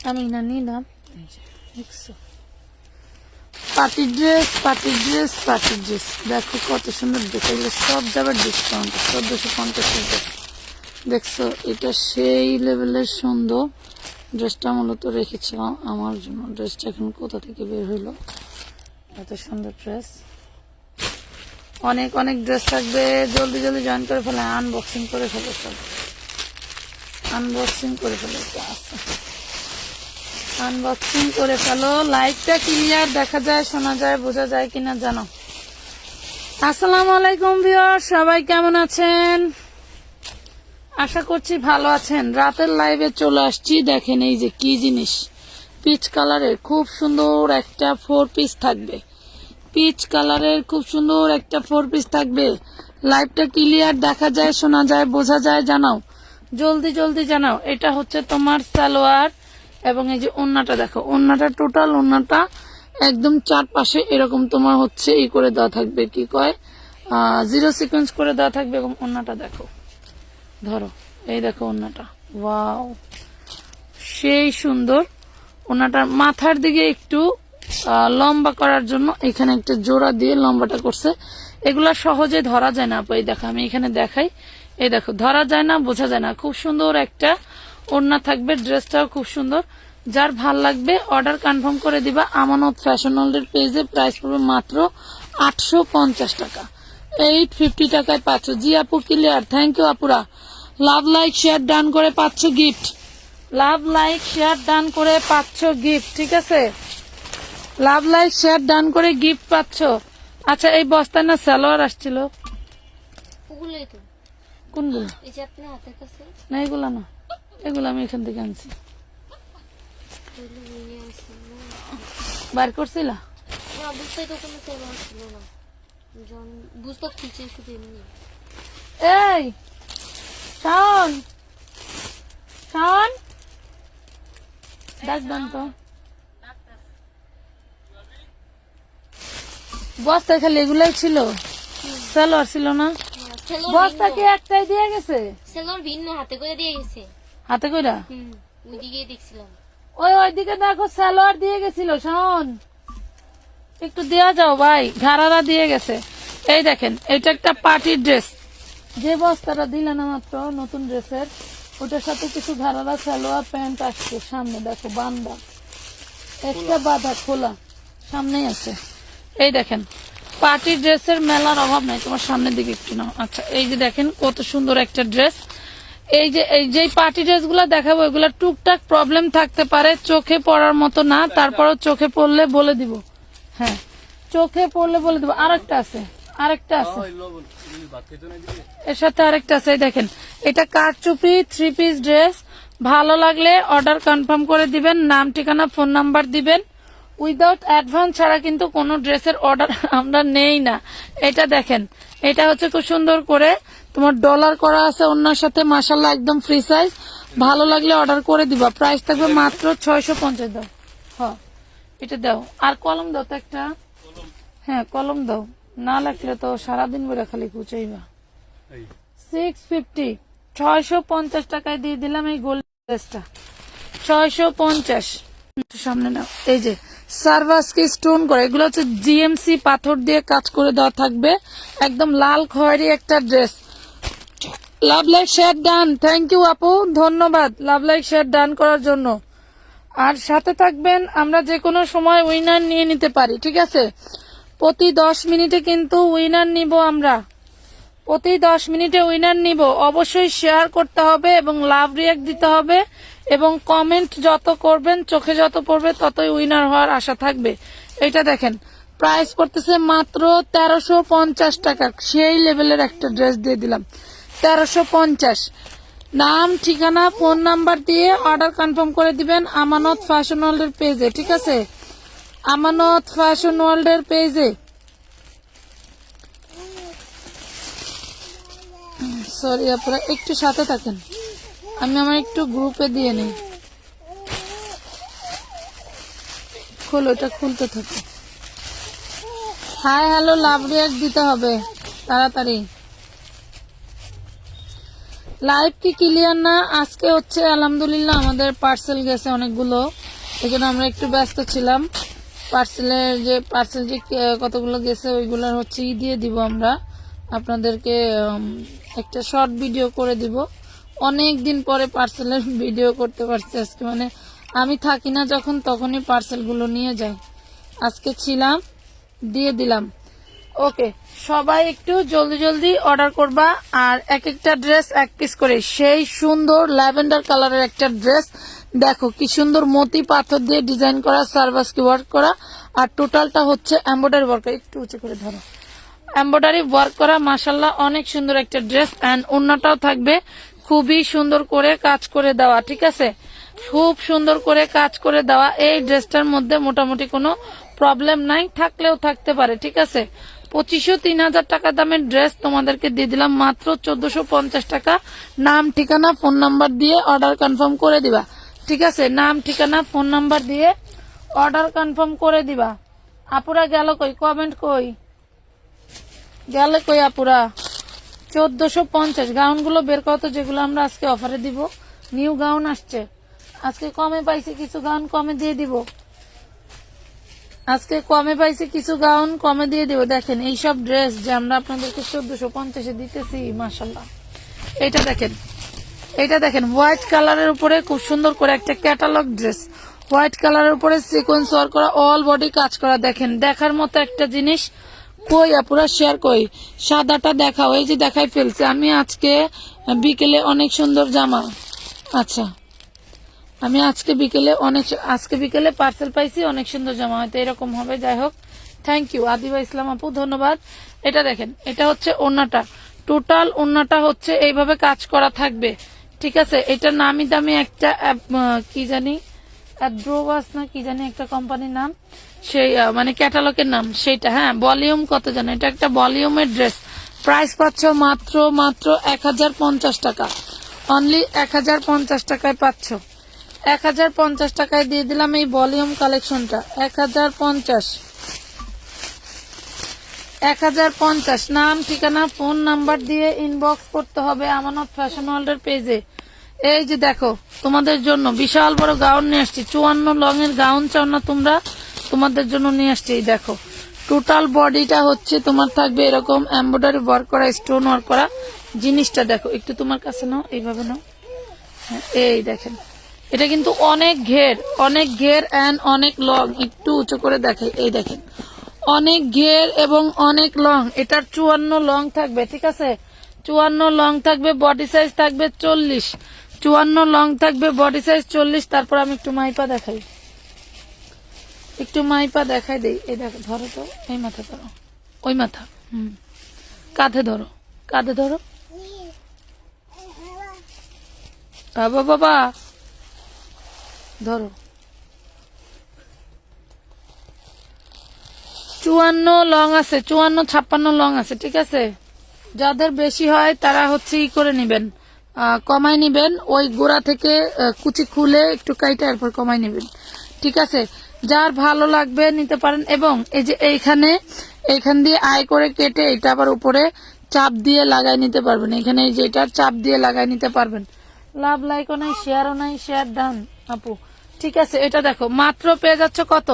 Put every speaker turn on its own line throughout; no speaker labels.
আমি না নিলাম party dress party dress party dress. দেখো কত সুন্দর ড্রেস, এগুলো সব যাবার ডিসকাউন্ট 1450 টাকা। দেখছো এটা সেই লেভেলের সুন্দর। ড্রেসটা মূলত রেখেছিলাম আমার জন্য। ড্রেসটা এখন কোথা থেকে বের হইলো, এত সুন্দর ড্রেস। অনেক অনেক ড্রেস থাকবে, জলদি জলদি জয়েন করে ফেলে, আনবক্সিং করে ফেলে, সব আনবক্সিং করে ফেলে, আনবক্সিং করে ফেলো। লাইভটা ক্লিয়ার দেখা যায়, শোনা যায়, বোঝা যায় কিনা জানো। আসসালামু আলাইকুম ভিউয়ার, সবাই কেমন আছেন? আশা করছি ভালো আছেন। রাতের লাইভে চলে আসছি। দেখেন এই যে কি জিনিস, পিচ কালারের খুব সুন্দর একটা 4 পিস থাকবে। পিচ কালারের খুব সুন্দর একটা 4 পিস থাকবে। লাইভটা ক্লিয়ার দেখা যায়, শোনা যায়, বোঝা যায় জানাও, জলদি জলদি জানাও। এটা হচ্ছে তোমার সালোয়ার এবং এই যে ওন্নাটা দেখো, ওন্নাটা টোটাল ওন্নাটা একদম চারপাশে এরকম তোমার হচ্ছে ই করে দেওয়া থাকবে, কি কয় জিরো সিকোয়েন্স করে দেওয়া থাকবে। এবং ওন্নাটা দেখো, ধরো এই দেখো ওন্নাটা, ওয়াও সেই সুন্দর। ওন্নাটার মাথার দিকে একটু লম্বা করার জন্য এখানে একটা জোড়া দিয়ে লম্বাটা করছে। এগুলা সহজে ধরা যায় না আপু, এই দেখো আমি এখানে দেখাই, এই দেখো ধরা যায় না, বোঝা যায় না। খুব সুন্দর একটা ওড়না থাকবে, ড্রেসটাও খুব সুন্দর। যার ভাল লাগবে অর্ডার কনফার্ম করে দিবা। আমানত ফ্যাশন ওয়ার্ল্ডের পেজে প্রাইস পড়বে মাত্র 850 টাকা, 850 টাকায় পাচ্ছ। জি আপু ক্লিয়ার, থ্যাংক ইউ আপুরা। লাভ লাইক শেয়ার ডান করে পাচ্ছ গিফট, লাভ লাইক শেয়ার ডান করে পাচ্ছ গিফট, ঠিক আছে? লাভ লাইক শেয়ার ডান করে গিফট পাচ্ছ। আচ্ছা এই বস্তায় না সালোয়ার আসছিল, কোনগুলো? না এগুলা না, এগুলো আমি এখান থেকে আনছি। বার করছিল এই শাওন, শাওন ডাকবেন তো। বস্তায় খালি এগুলাই ছিল, সালোয়ার ছিল না। বস্তা কি একটাই দিয়ে গেছে?
সেলর ভিন্ন হাতে করে দিয়ে গেছে।
হাতে কইরা
ওইদিকে দেখছিলাম,
ওইদিকে দেখো সালোয়ার দিয়ে গেছিল। শোন একটু দেয়া যাও ভাই, ঘাড়ারা দিয়ে গেছে। এই দেখেন এটা একটা পার্টির ড্রেস, যে বস্তাটা দিলে না মাত্র নতুন ড্রেসের, ওটার সাথে কিছু ঘাড়ারা সালোয়ার প্যান্ট আসছে। সামনে দেখো বান্দা, একটা বাঁধা খোলা সামনেই আছে। এই দেখেন পার্টি ড্রেসের মেলার অভাব নাই। তোমার সামনের দিকে একটু নাও। আচ্ছা এই যে দেখেন কত সুন্দর একটা ড্রেস। এই যে পার্টি ড্রেস গুলা দেখাবো, এগুলা টুকটাক প্রবলেম থাকতে পারে, চোখে পড়ার মতো না, তারপরও চোখে পড়লে বলে দিব। হ্যাঁ চোখে পড়লে বলে দিব। আরেকটা আছে, আরেকটা আছে, এর সাথে আরেকটা আছে। এই দেখেন এটা কারচুপি 3 পিস ড্রেস। ভালো লাগলে অর্ডার কনফার্ম করে দিবেন, নাম ঠিকানা ফোন নাম্বার দিবেন। উইদাউট অ্যাডভান্স ছাড়া কিন্তু কোনো ড্রেসের অর্ডার আমরা নেই না। এটা দেখেন, এটা হচ্ছে খুব সুন্দর করে তোমার ডলার করা আছে ওনার সাথে, মাশাআল্লাহ একদম ফ্রি সাইজ। ভালো লাগলে অর্ডার করে দিবা, প্রাইস থাকবে মাত্র 650। দাও, হ্যাঁ এটা দাও। আর কলম দাও তো একটা, হ্যাঁ কলম দাও, না লাগলে তো সারাদিন বেড়ে খালি কুচাইবা। 650, 650 টাকায় দিয়ে দিলাম এই গোল্ড ড্রেসটা, 650। সামনে নাও, এই যে সার্ভাসকে স্টোন করে, এগুলো হচ্ছে জিএমসি পাথর দিয়ে কাজ করে দেওয়া থাকবে। একদম লাল খয়েরি একটা dress. Love like share done, thank you আপু, ধন্যবাদ লাভ লাইক শেয়ার ডান করার জন্য। আর সাথে থাকবেন, আমরা যে কোনো সময় উইনার নিয়ে নিতে পারি, ঠিক আছে? প্রতি 10 মিনিটে কিন্তু উইনার নিব আমরা, প্রতি 10 মিনিটে উইনার নিব। অবশ্যই শেয়ার করতে হবে এবং লাভ রিয়াক্ট দিতে হবে এবং কমেন্ট যত করবেন, চোখে যত পড়বে ততই উইনার হওয়ার আশা থাকবে। এটা দেখেন প্রাইস পড়তেছে মাত্র 1350 টাকা। সেই লেভেলের একটা ড্রেস দিয়ে দিলাম 1350। নাম ঠিকানা ফোন নাম্বার দিয়ে অর্ডার কনফার্ম করে দিবেন আমানত ফ্যাশন ওয়ার্ল্ডের পেজে, ঠিক আছে? আমানত ফ্যাশন ওয়ার্ল্ডের পেজে। সরি আপনারা একটু সাথে থাকেন, আমি আমার একটু গ্রুপে দিয়ে নেই। খোলো, এটা খুলতে থাকো। হাই হ্যালো লাভ রিয়াক্ট দিতে হবে তাড়াতাড়ি, লাইভ কি ক্লিয়ার না? আজকে হচ্ছে আলহামদুলিল্লাহ আমাদের পার্সেল গেছে অনেকগুলো, এই জন্য আমরা একটু ব্যস্ত ছিলাম। পার্সেল যে কতগুলো গেছে ওইগুলোর হচ্ছে দিয়ে দিব আমরা আপনাদেরকে, একটা শর্ট ভিডিও করে দিব। অনেক দিন পরে পার্সেলের ভিডিও করতে পারছি আজকে, মানে আমি থাকি না যখন তখনই পার্সেলগুলো নিয়ে যাই। আজকে ছিলাম, দিয়ে দিলাম। ওকে, সবাই একটু জলদি জলদি অর্ডার করবা। আর এক একটা ড্রেস এক পিস করে, সেই সুন্দর ল্যাভেন্ডার কালারের একটা ড্রেস দেখো কি সুন্দর মতি পাথর দিয়ে ডিজাইন করা, সার্ভাসকি ওয়ার্ক করা, আর টোটালটা হচ্ছে এমব্রয়ডারি ওয়ার্ক। একটু উঁচু করে ধরো, এমব্রয়ডারি ওয়ার্ক করা, মাশাল্লাহ অনেক সুন্দর একটা ড্রেস। এন্ড ওড়নাটাও থাকবে খুবই সুন্দর করে কাজ করে দেওয়া, ঠিক আছে, খুব সুন্দর করে কাজ করে দেওয়া। এই ড্রেসটার মধ্যে মোটামুটি কোনো প্রবলেম নাই, থাকলেও থাকতে পারে, ঠিক আছে। 2500-3000 টাকা দামের ড্রেস তোমাদেরকে দিয়ে দিলাম মাত্র 1450 টাকা। নাম ঠিকানা ফোন নাম্বার দিয়ে অর্ডার কনফার্ম করে দিবা, ঠিক আছে। নাম ঠিকানা ফোন নাম্বার দিয়ে অর্ডার কনফার্ম করে দিবা। আপুরা গেল কই? কমেন্ট কই গেলে কই আপুরা? 1450 গাউনগুলো বের করো তো, যেগুলো আমরা আজকে অফারে দিব। নিউ গাউন আসছে, আজকে কমে পাইছি কিছু গাউন কমে দিয়ে দিব। আজকে কমে পাইছি কিছু গাউন কমে দিয়ে দিব। দেখেন এইসব ড্রেস যে আমরা আপনাদেরকে 1450-এ দিতেছি, মাশাল্লাহ। এটা দেখেন, এটা দেখেন হোয়াইট কালারের উপরে খুব সুন্দর করে একটা ক্যাটালগ ড্রেস, হোয়াইট কালারের উপরে সিকোয়েন্স ওয়ার্ক করা, অল বডি কাজ করা। দেখেন দেখার মতো একটা জিনিস। কই আপুরা শেয়ার কই? সাদাটা দেখাও, এই যে দেখাই ফেলছে আমি আজকে বিকেলে অনেক সুন্দর জামা। আচ্ছা, আমি আজকে বিকেলে পার্সেল পাইছি, অনেক সুন্দর জামা, হয়তো এরকম হবে। যাই হোক, থ্যাংক ইউ আদিবা ইসলাম আপু, ধন্যবাদ। এটা দেখেন, এটা হচ্ছে ওড়নাটা, টোটাল ওড়নাটা হচ্ছে এইভাবে কাজ করা থাকবে, ঠিক আছে। এটা নামি দামি একটা কি জানি অ্যাড্রোবাস না কি জানি একটা কোম্পানির নাম, সেই মানে ক্যাটালগের নাম সেইটা। হ্যাঁ, ভলিউম কত জানো? এটা একটা ভলিউমের ড্রেস। প্রাইস পাচ্ছ মাত্র 1050 টাকা, অনলি 1050 টাকায় পাচ্ছ। 1050 টাকায় দিয়ে দিলাম এই ভলিউম কালেকশনটা। 1050 নাম ঠিকানা ফোন নাম্বার দিয়ে ইনবক্স করতে হবে আমানত ফ্যাশন ওয়ার্ল্ডের পেজে। এই যে দেখো তোমাদের জন্য বিশাল বড় গাউন নিয়ে আসছি, 54 লং এর গাউন চাও না তোমরা, তোমাদের জন্য নিয়ে আসছি। এই দেখো টোটাল বডিটা হচ্ছে তোমার থাকবে এরকম এমব্রয়ডারি ওয়ার্ক করা, স্টোন ওয়ার্ক করা। জিনিসটা দেখো, একটু তোমার কাছে নাও, এইভাবে নাও। এই দেখেন, এটা কিন্তু অনেক ঘের এন্ড অনেক লং। একটু উঁচু করে দেখে, এই দেখেন অনেক ঘের এবং অনেক লং। এটার 54 লং থাকবে, ঠিক আছে, 54 লং থাকবে, বডি সাইজ থাকবে 40। 54 লং থাকবে, বডি সাইজ 40। তারপর আমি একটু মাইপা দেখাই, দেই। এই দেখো, ধরো তো, এই মাথা ধরো, ওই মাথা, কাঁধে ধরো, বাবা ধরো। 54 লং আছে, 54-56 লং আছে, ঠিক আছে। যাদের বেশি হয় তারা হচ্ছে ই করে নিবেন, কমাই নিবেন, ওই গোড়া থেকে কুচি খুলে একটু কাইটা এরপর কমাই নিবেন, ঠিক আছে। যার ভালো লাগবে নিতে পারেন। এবং এই যে এইখান দিয়ে আয় করে কেটে এটা আবার উপরে চাপ দিয়ে লাগাই নিতে পারবেন। এখানে এই যে এটা চাপ দিয়ে লাগাই নিতে পারবেন। লাভ লাইকও নাই, শেয়ারও নাই, শেয়ার ডান আপু, ঠিক আছে। এটা দেখো মাত্র পেয়ে যাচ্ছ কত?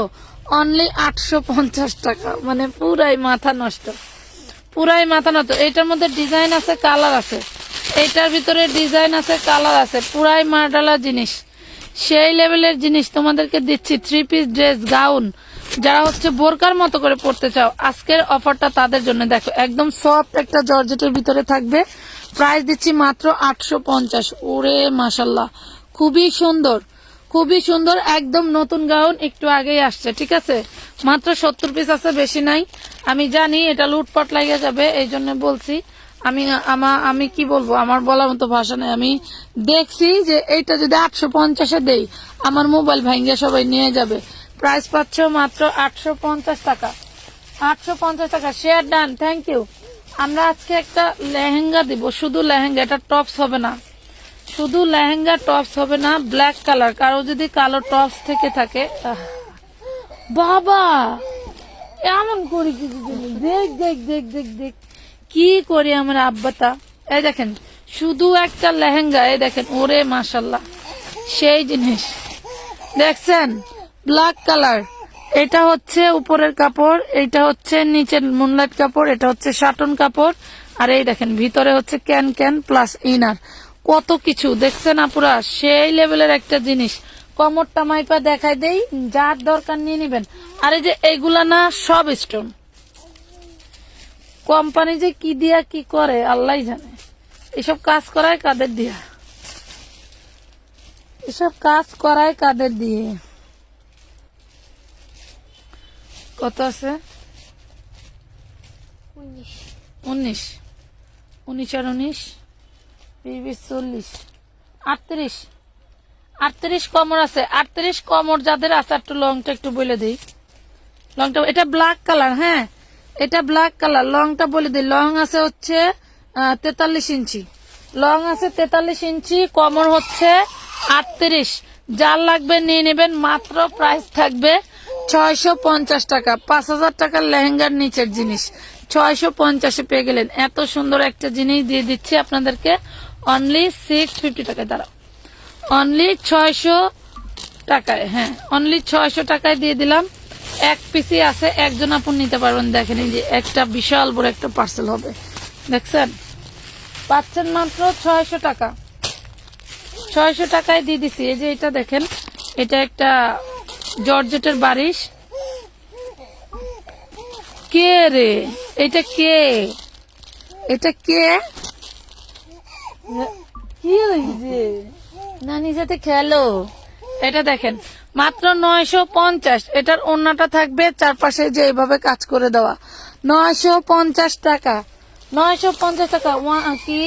অনলি 850 টাকা। মানে পুরাই মাথা নষ্ট। এটার মধ্যে ডিজাইন আছে, কালার আছে, এটার ভিতরে ডিজাইন আছে, কালার আছে, পুরাই মার্ডালা জিনিস, সেই লেভেলের জিনিস তোমাদেরকে দিচ্ছি। 3 পিস ড্রেস গাউন যারা হচ্ছে বোরকার মতো করে পড়তে চাও, আজকের অফারটা তাদের জন্য। দেখো একদম সফট একটা জর্জেটের ভিতরে থাকবে, প্রাইস দিচ্ছি মাত্র 850। ওরে মাশাল্লাহ, খুবই সুন্দর, একদম নতুন গাউন, একটু আগেই আসছে, ঠিক আছে। মাত্র 70 পিস আছে, বেশি নাই। আমি জানি এটা লুটপাট লাগিয়ে যাবে, এই জন্য বলছি। আমি কি বলবো, আমার বলার মতো ভাষা নেই। আমি দেখছি যে এইটা যদি 850-এ দেই, আমার মোবাইল ভাঙ্গে সবাই নিয়ে যাবে। প্রাইস পাচ্ছ মাত্র 850 টাকা। 850 টাকা, শেয়ার ডান, থ্যাংক ইউ। আমরা আজকে একটা লেহেঙ্গা দিব, শুধু লেহেঙ্গা, এটা টপস হবে না, শুধু লেহেঙ্গা, টপস হবে না। ব্ল্যাক কালার, কারো যদি কালো টপস থেকে থাকে, বাবা এমন করি কিছু, দেখ কি করি আমার আব্বাতা। এই দেখেন শুধু একটা লেহেঙ্গা, এই দেখেন, ওরে মাশাল্লাহ সেই জিনিস দেখছেন, ব্ল্যাক কালার। এটা হচ্ছে উপরের কাপড়, এটা হচ্ছে নিচের মুনলাইট কাপড়, এটা হচ্ছে শাটন কাপড়, আর এই দেখেন ভিতরে হচ্ছে ক্যান ক্যান প্লাস ইনার। কত কিছু দেখছেন আপুরা, সেই লেভেলের একটা জিনিস। কমরটা মাইপা দেখাই দেই, যার দরকার নিয়ে নিবেন। আর এই যে এইগুলা না সব স্টোন, কোম্পানি যে কি দিয়া কি করে আল্লাহ জানে। এসব কাজ করায় কাদের দিয়া, এসব কাজ করায় কাদের দিয়ে। কত আছে?
19
19, 19 আর 19, 20, 40, 38, 38 কমর আছে। 38 কমর যাদের আছে, একটু লংটা একটু বলে দিই। লংটা এটা ব্ল্যাক কালার, হ্যাঁ এটা ব্ল্যাক কালার। লংটা বলে দিই, লং আছে হচ্ছে 43 ইঞ্চি, লং আছে 43 ইঞ্চি, কমর হচ্ছে 38। যার লাগবে নিয়ে নেবেন, মাত্র প্রাইস থাকবে 650 টাকা। 5000 টাকার লেহেঙ্গার নিচের জিনিস 650-এ পেয়ে গেলেন। এত সুন্দর একটা জিনিস দিয়ে দিচ্ছি আপনাদেরকে অনলি 650 টাকায়। দাঁড়াও, অনলি 600 টাকায়, হ্যাঁ অনলি 600 টাকায় দিয়ে দিলাম। এক পিসি আছে, একজন আপন নিতে পারবেন। দেখেন এই যে একটা বিশাল বড় একটা পার্সেল হবে, দেখছেন, পাচ্ছেন মাত্র 600 টাকা। 600 টাকায় দিয়ে দিছি। এই যে এটা দেখেন, এটা একটা জর্জেটের বারিশ। কে রে এটা, কে এটা, কে কি হয়েছে নানির সাথে খেলো। এটা দেখেন মাত্র 950। এটার ওড়নাটা থাকবে চারপাশে যে এইভাবে কাজ করে দেওয়া। 950 টাকা, 950 টাকা। কি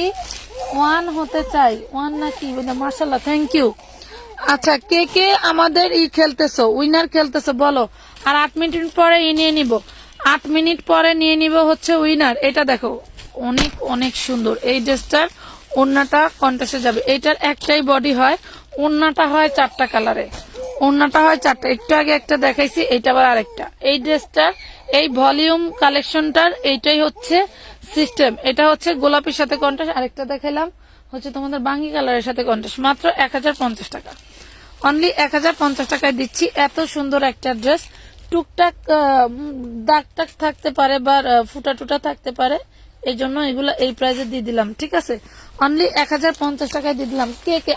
ওয়ান হতে চাই, ওয়ান নাকি মাশাল্লাহ, থ্যাংক ইউ। আচ্ছা, কে কে আমাদের খেলতেছো, উইনার খেলতেছো বলো। আর 8 মিনিট পরে নিয়ে নিব, 8 মিনিট পরে নিয়ে নিব হচ্ছে উইনার। এটা দেখো অনেক অনেক সুন্দর। এই ড্রেসটার ওড়নাটা কন্ট্রাস্টে যাবে। এটার একটাই বডি হয়, ওড়নাটা হয় 4টা কালারে, ওড়নাটা হয় 4টা। একটু আগে একটা দেখাইছি, এটা আবার আরেকটা। এই ড্রেসটার এই ভলিউম কালেকশনটার এইটাই হচ্ছে সিস্টেম। এটা হচ্ছে গোলাপির সাথে কন্ট্রাস্ট, আরেকটা দেখাইলাম হচ্ছে তোমাদের বাঙ্গি কালারের সাথে কন্ট্রাস্ট। মাত্র 1050 টাকা, অনলি 1050 টাকায় দিচ্ছি। এত সুন্দর একটা ড্রেস, টুকটাক দাগ টাক থাকতে পারে বা ফুটা টুটা থাকতে পারে, এই জন্য এগুলো এই প্রাইসে দিয়ে দিলাম, ঠিক আছে। অনলি 1050 টাকায় দিয়ে দিলাম। কে কে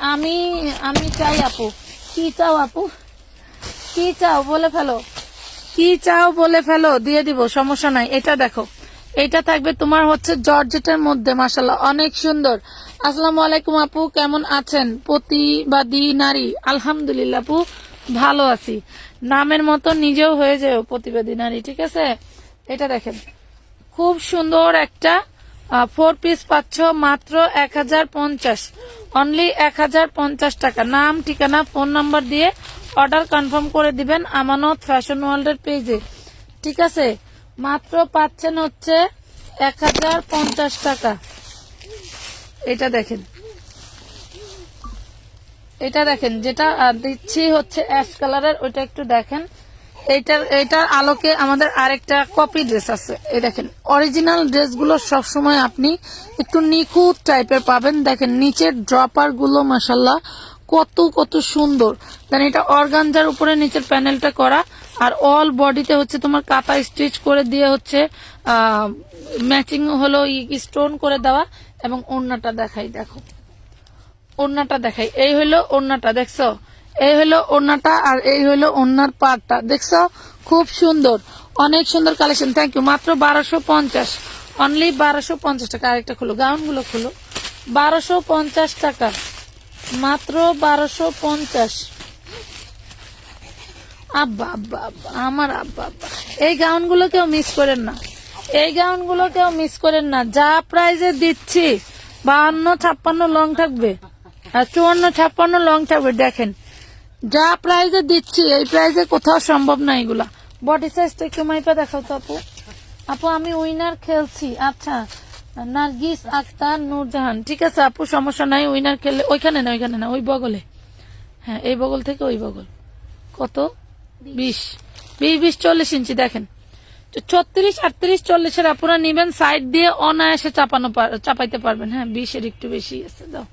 আমি চাই আপু, কি চাও আপু, কি চাও বলে ফেলো, কি চাও বলে ফেলো, দিয়ে দিব, সমস্যা নাই। এটা দেখো, এটা থাকবে তোমার হচ্ছে জর্জেটের মধ্যে, মাশাআল্লাহ অনেক সুন্দর। আসসালামু আলাইকুম আপু, কেমন আছেন? প্রতিবাদী নারী, আলহামদুলিল্লাহ আপু ভালো আছি। নামের মতো নিজেও হয়ে যাও প্রতিবাদী নারী, ঠিক আছে। এটা দেখেন খুব সুন্দর একটা 4 পিস পাচ্ছ মাত্র 1050, অনলি 1050 টাকা। নাম ঠিকানা ফোন নাম্বার দিয়ে অর্ডার কনফার্ম করে দিবেন আমানত ফ্যাশন ওয়ার্ল্ডের পেজে, ঠিক আছে। মাত্র পাচ্ছেন হচ্ছে 1050 টাকা। এটা দেখেন, এটা দেখেন, যেটা দিচ্ছি হচ্ছে অ্যাশ কালারের, ওইটা একটু দেখেন। এটার আলোকে আমাদের আরেকটা কপি ড্রেস আছে। এই দেখেন, অরিজিনাল ড্রেসগুলো সবসময় আপনি একটু নিখুঁত টাইপের পাবেন। দেখেন নিচের ড্রপার গুলো মাশাল্লাহ কত কত সুন্দর। দেন এটা অর্গানজার উপরে নিচের প্যানেলটা করা, আর অল বডিতে হচ্ছে তোমার কাটা স্টিচ করে দিয়ে হচ্ছে ম্যাচিং হলো স্টোন করে দেওয়া। এবং ওড়নাটা দেখাই, দেখো ওড়নাটা দেখাই, এই হলো ওড়নাটা, দেখছো, এই হলো ওড়নাটা, আর এই হলো ওড়নার পাড়টা, দেখছো, খুব সুন্দর, অনেক সুন্দর কালেকশন। Thank you. মাত্র 1250, অনলি 1250 টাকা। আরেকটা খুলো, গাউন গুলো খুলো, 1250 টাকা, মাত্র 1250। আব্বা আব্বা আব্বা, আমার আব্বা আব্বা, এই গাউন গুলো কেউ মিস করেন না, এই গাউন গুলো কেউ মিস করেন না। যা প্রাইজে দিচ্ছি 52-56 লং থাকবে, আর 54-56 লং থাকবে। দেখেন যা প্রাইজে দিচ্ছি, এই প্রাইজে কোথাও সম্ভব না এগুলা। বডি সাইজটা একটু মাইপা দেখাও তো আপু। আপু আমি উইনার খেলছি। আচ্ছা, নার্গিস আক্তার নূরজাহান, ঠিক আছে আপু, সমস্যা নাই। উইনার খেললে ওইখানে না, ওইখানে না, ওই বগলে, হ্যাঁ এই বগল থেকে ওই বগল। কত? 20, 40 ইঞ্চি। দেখেন 36, 38, 40 আপুরা নিবেন, সাইড দিয়ে অনায়াসে চাপাইতে পারবেন। হ্যাঁ 20 একটু বেশি আছে, দাও।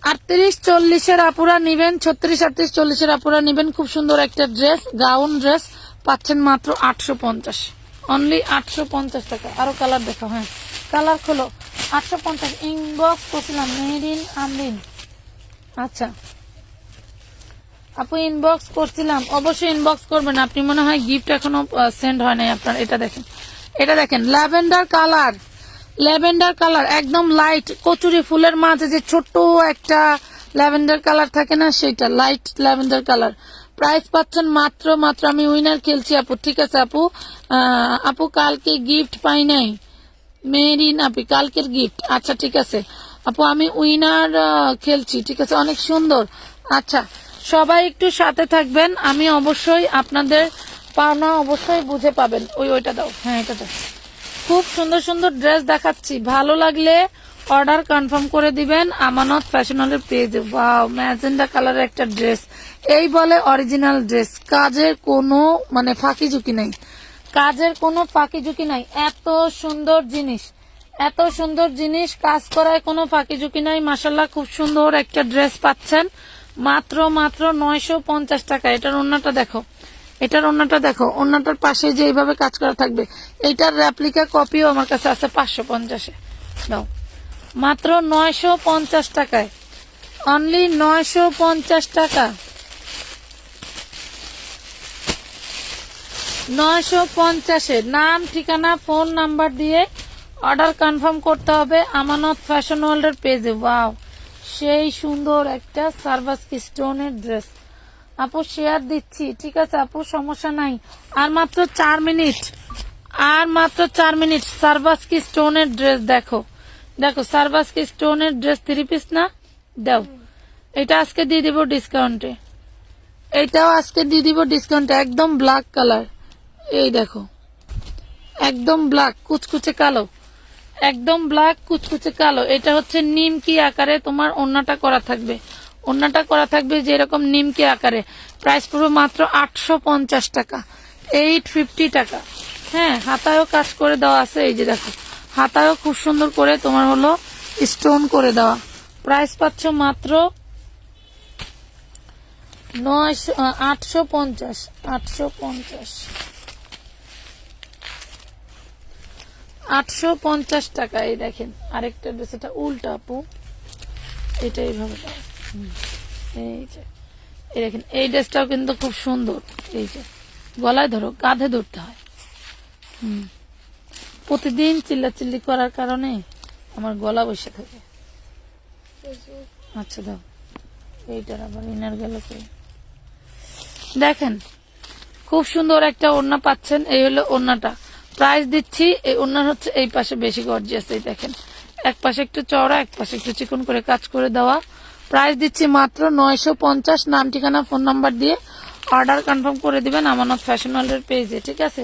38, 40 আপুরা নিবেন, 36, 38, 40 আপুরা নিবেন। খুব সুন্দর একটা ড্রেস, গাউন ড্রেস পাচ্ছেন মাত্র 850, অনলি 850 টাকা। আরো কালার দেখো, হ্যাঁ কালার খোলো। 850 ইনবক্স করছিলাম, মেহেরিন আমরিন। আচ্ছা আপু ইনবক্স করছিলাম, অবশ্যই ইনবক্স করবেন। আপনি মনে হয় গিফট এখনো সেন্ড হয় নাই আপনার। এটা দেখেন, এটা দেখেন ল্যাভেন্ডার কালার, ল্যাভেন্ডার কালার একদম লাইট, কচুরি ফুলের মাঝে যে ছোট্ট একটা ল্যাভেন্ডার কালার থাকে না, সেটা লাইট ল্যাভেন্ডার কালার। প্রাইস পাচ্ছেন মাত্র মাত্র, আমি উইনার খেলছি আপু, ঠিক আছে আপু। আপু কালকে গিফট পাই নাই, মেরিন আপি কালকের গিফট, আচ্ছা ঠিক আছে আপু, আমি উইনার খেলছি, ঠিক আছে। অনেক সুন্দর। আচ্ছা সবাই একটু সাথে থাকবেন, আমি অবশ্যই আপনাদের পাওনা অবশ্যই বুঝে পাবেন। ওইটা দাও, হ্যাঁ এটা দাও। খুব সুন্দর সুন্দর ড্রেস দেখাচ্ছি, ভালো লাগলে অর্ডার কনফার্ম করে দিবেন আমানত ফ্যাশনের পেজে। ওয়াও, ম্যাজেন্ডা কালারের একটা ড্রেস, এই বলে অরিজিনাল ড্রেস। কাজের কোনো মানে ফাঁকি ঝুঁকি নাই, কাজের কোনো ফাঁকি ঝুঁকি নাই। এত সুন্দর জিনিস, এত সুন্দর জিনিস, কাজ করায় কোনো ফাঁকি ঝুঁকি নাই। মাশাল্লাহ খুব সুন্দর একটা ড্রেস পাচ্ছেন মাত্র মাত্র 950 টাকা। এটার ওড়নাটা দেখো, এটার ওড়নাটা দেখো, ওড়নাটার পাশে যে এইভাবে কাজ করা থাকবে, এইটার রেপ্লিকা কপিও আমার কাছে আছে 550-এ। দাও মাত্র 950 টাকায়, অনলি 950 টাকা, 950-এ। নাম ঠিকানা ফোন নাম্বার দিয়ে অর্ডার কনফার্ম করতে হবে আমানত ফ্যাশন ওয়ার্ল্ডের পেজে। ওয়াও, সেই সুন্দর একটা সার্ভাসকি স্টোনের ড্রেস। আপু শেয়ার দিচ্ছি, ঠিক আছে আপু, সমস্যা নাই। আর মাত্র 4 মিনিট, আর মাত্র 4 মিনিট। সার্ভাসকি স্টোনের ড্রেস দেখো, দেখো সার্ভাসকি স্টোনের ড্রেস 3 পিস না, দাও। এটা আজকে দিয়ে দিব ডিসকাউন্টে, এটাও আজকে দিয়ে দিব ডিসকাউন্টে। একদম ব্ল্যাক কালার, এই দেখো একদম ব্ল্যাক কুচকুচে কালো, একদম ব্ল্যাক কুচকুচে কালো। এটা হচ্ছে নিমকি আকারে তোমার ওড়নাটা করা থাকবে, ওড়নাটা করা থাকবে যেরকম নিমকি আকারে। প্রাইস পুরো মাত্র 850 টাকা, 850 টাকা। হ্যাঁ হাতায়ও কাজ করে দেওয়া আছে, এই যে দেখো হাতায়ও খুব সুন্দর করে তোমার হলো স্টোন করে দেওয়া। প্রাইস পাচ্ছ মাত্র 850, 850, 850 টাকা। এই দেখেন আরেকটা ড্রেস, এটা উল্টা আপু, এটা এইভাবে দাও। এই যে এই দেখেন, এই ড্রেসটাও কিন্তু খুব সুন্দর। এই যে গলায় ধরো, কাঁধে ধরতে হয়। প্রতিদিন চিল্লাচিল্লি করার কারণে আমার গলা বসে থাকে। আচ্ছা দাও, এইটার আবার ইনার গেল। দেখেন খুব সুন্দর একটা ওড়না পাচ্ছেন, এই হলো ওড়নাটা। প্রাইস দিচ্ছি, এই ওড়নার হচ্ছে এই পাশে বেশি গর্জিয়াস, এই দেখেন এক পাশে একটু চওড়া, এক পাশে একটু চিকন করে কাজ করে দেওয়া। প্রাইস দিচ্ছি মাত্র 950। নাম ঠিকানা ফোন নাম্বার দিয়ে অর্ডার কনফার্ম করে দিবেন আমানত ফ্যাশন ওয়ার্ল্ডের পেজে, ঠিক আছে।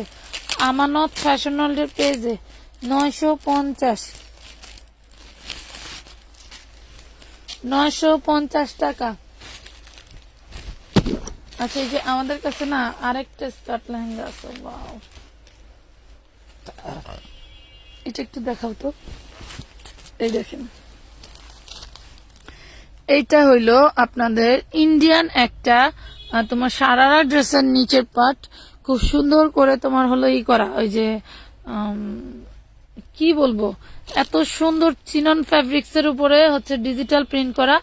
আমানত ফ্যাশন ওয়ার্ল্ডের পেজে 950, 950 টাকা। আচ্ছা এই যে আমাদের কাছে না আরেকটা স্কার্ট লেহেঙ্গা আছে, ওয়াও, এটা একটু দেখাও তো। এই দেখেন এইটা হইলো আপনাদের ইন্ডিয়ান একটা তোমার সারারা ড্রেসের নিচের পার্ট খুব সুন্দর করে তোমার হলো ই করা, ওই যে কি বলবো, এত সুন্দর চিনন ফ্যাব্রিক্স এর উপরে হচ্ছে ডিজিটাল প্রিন্ট করা।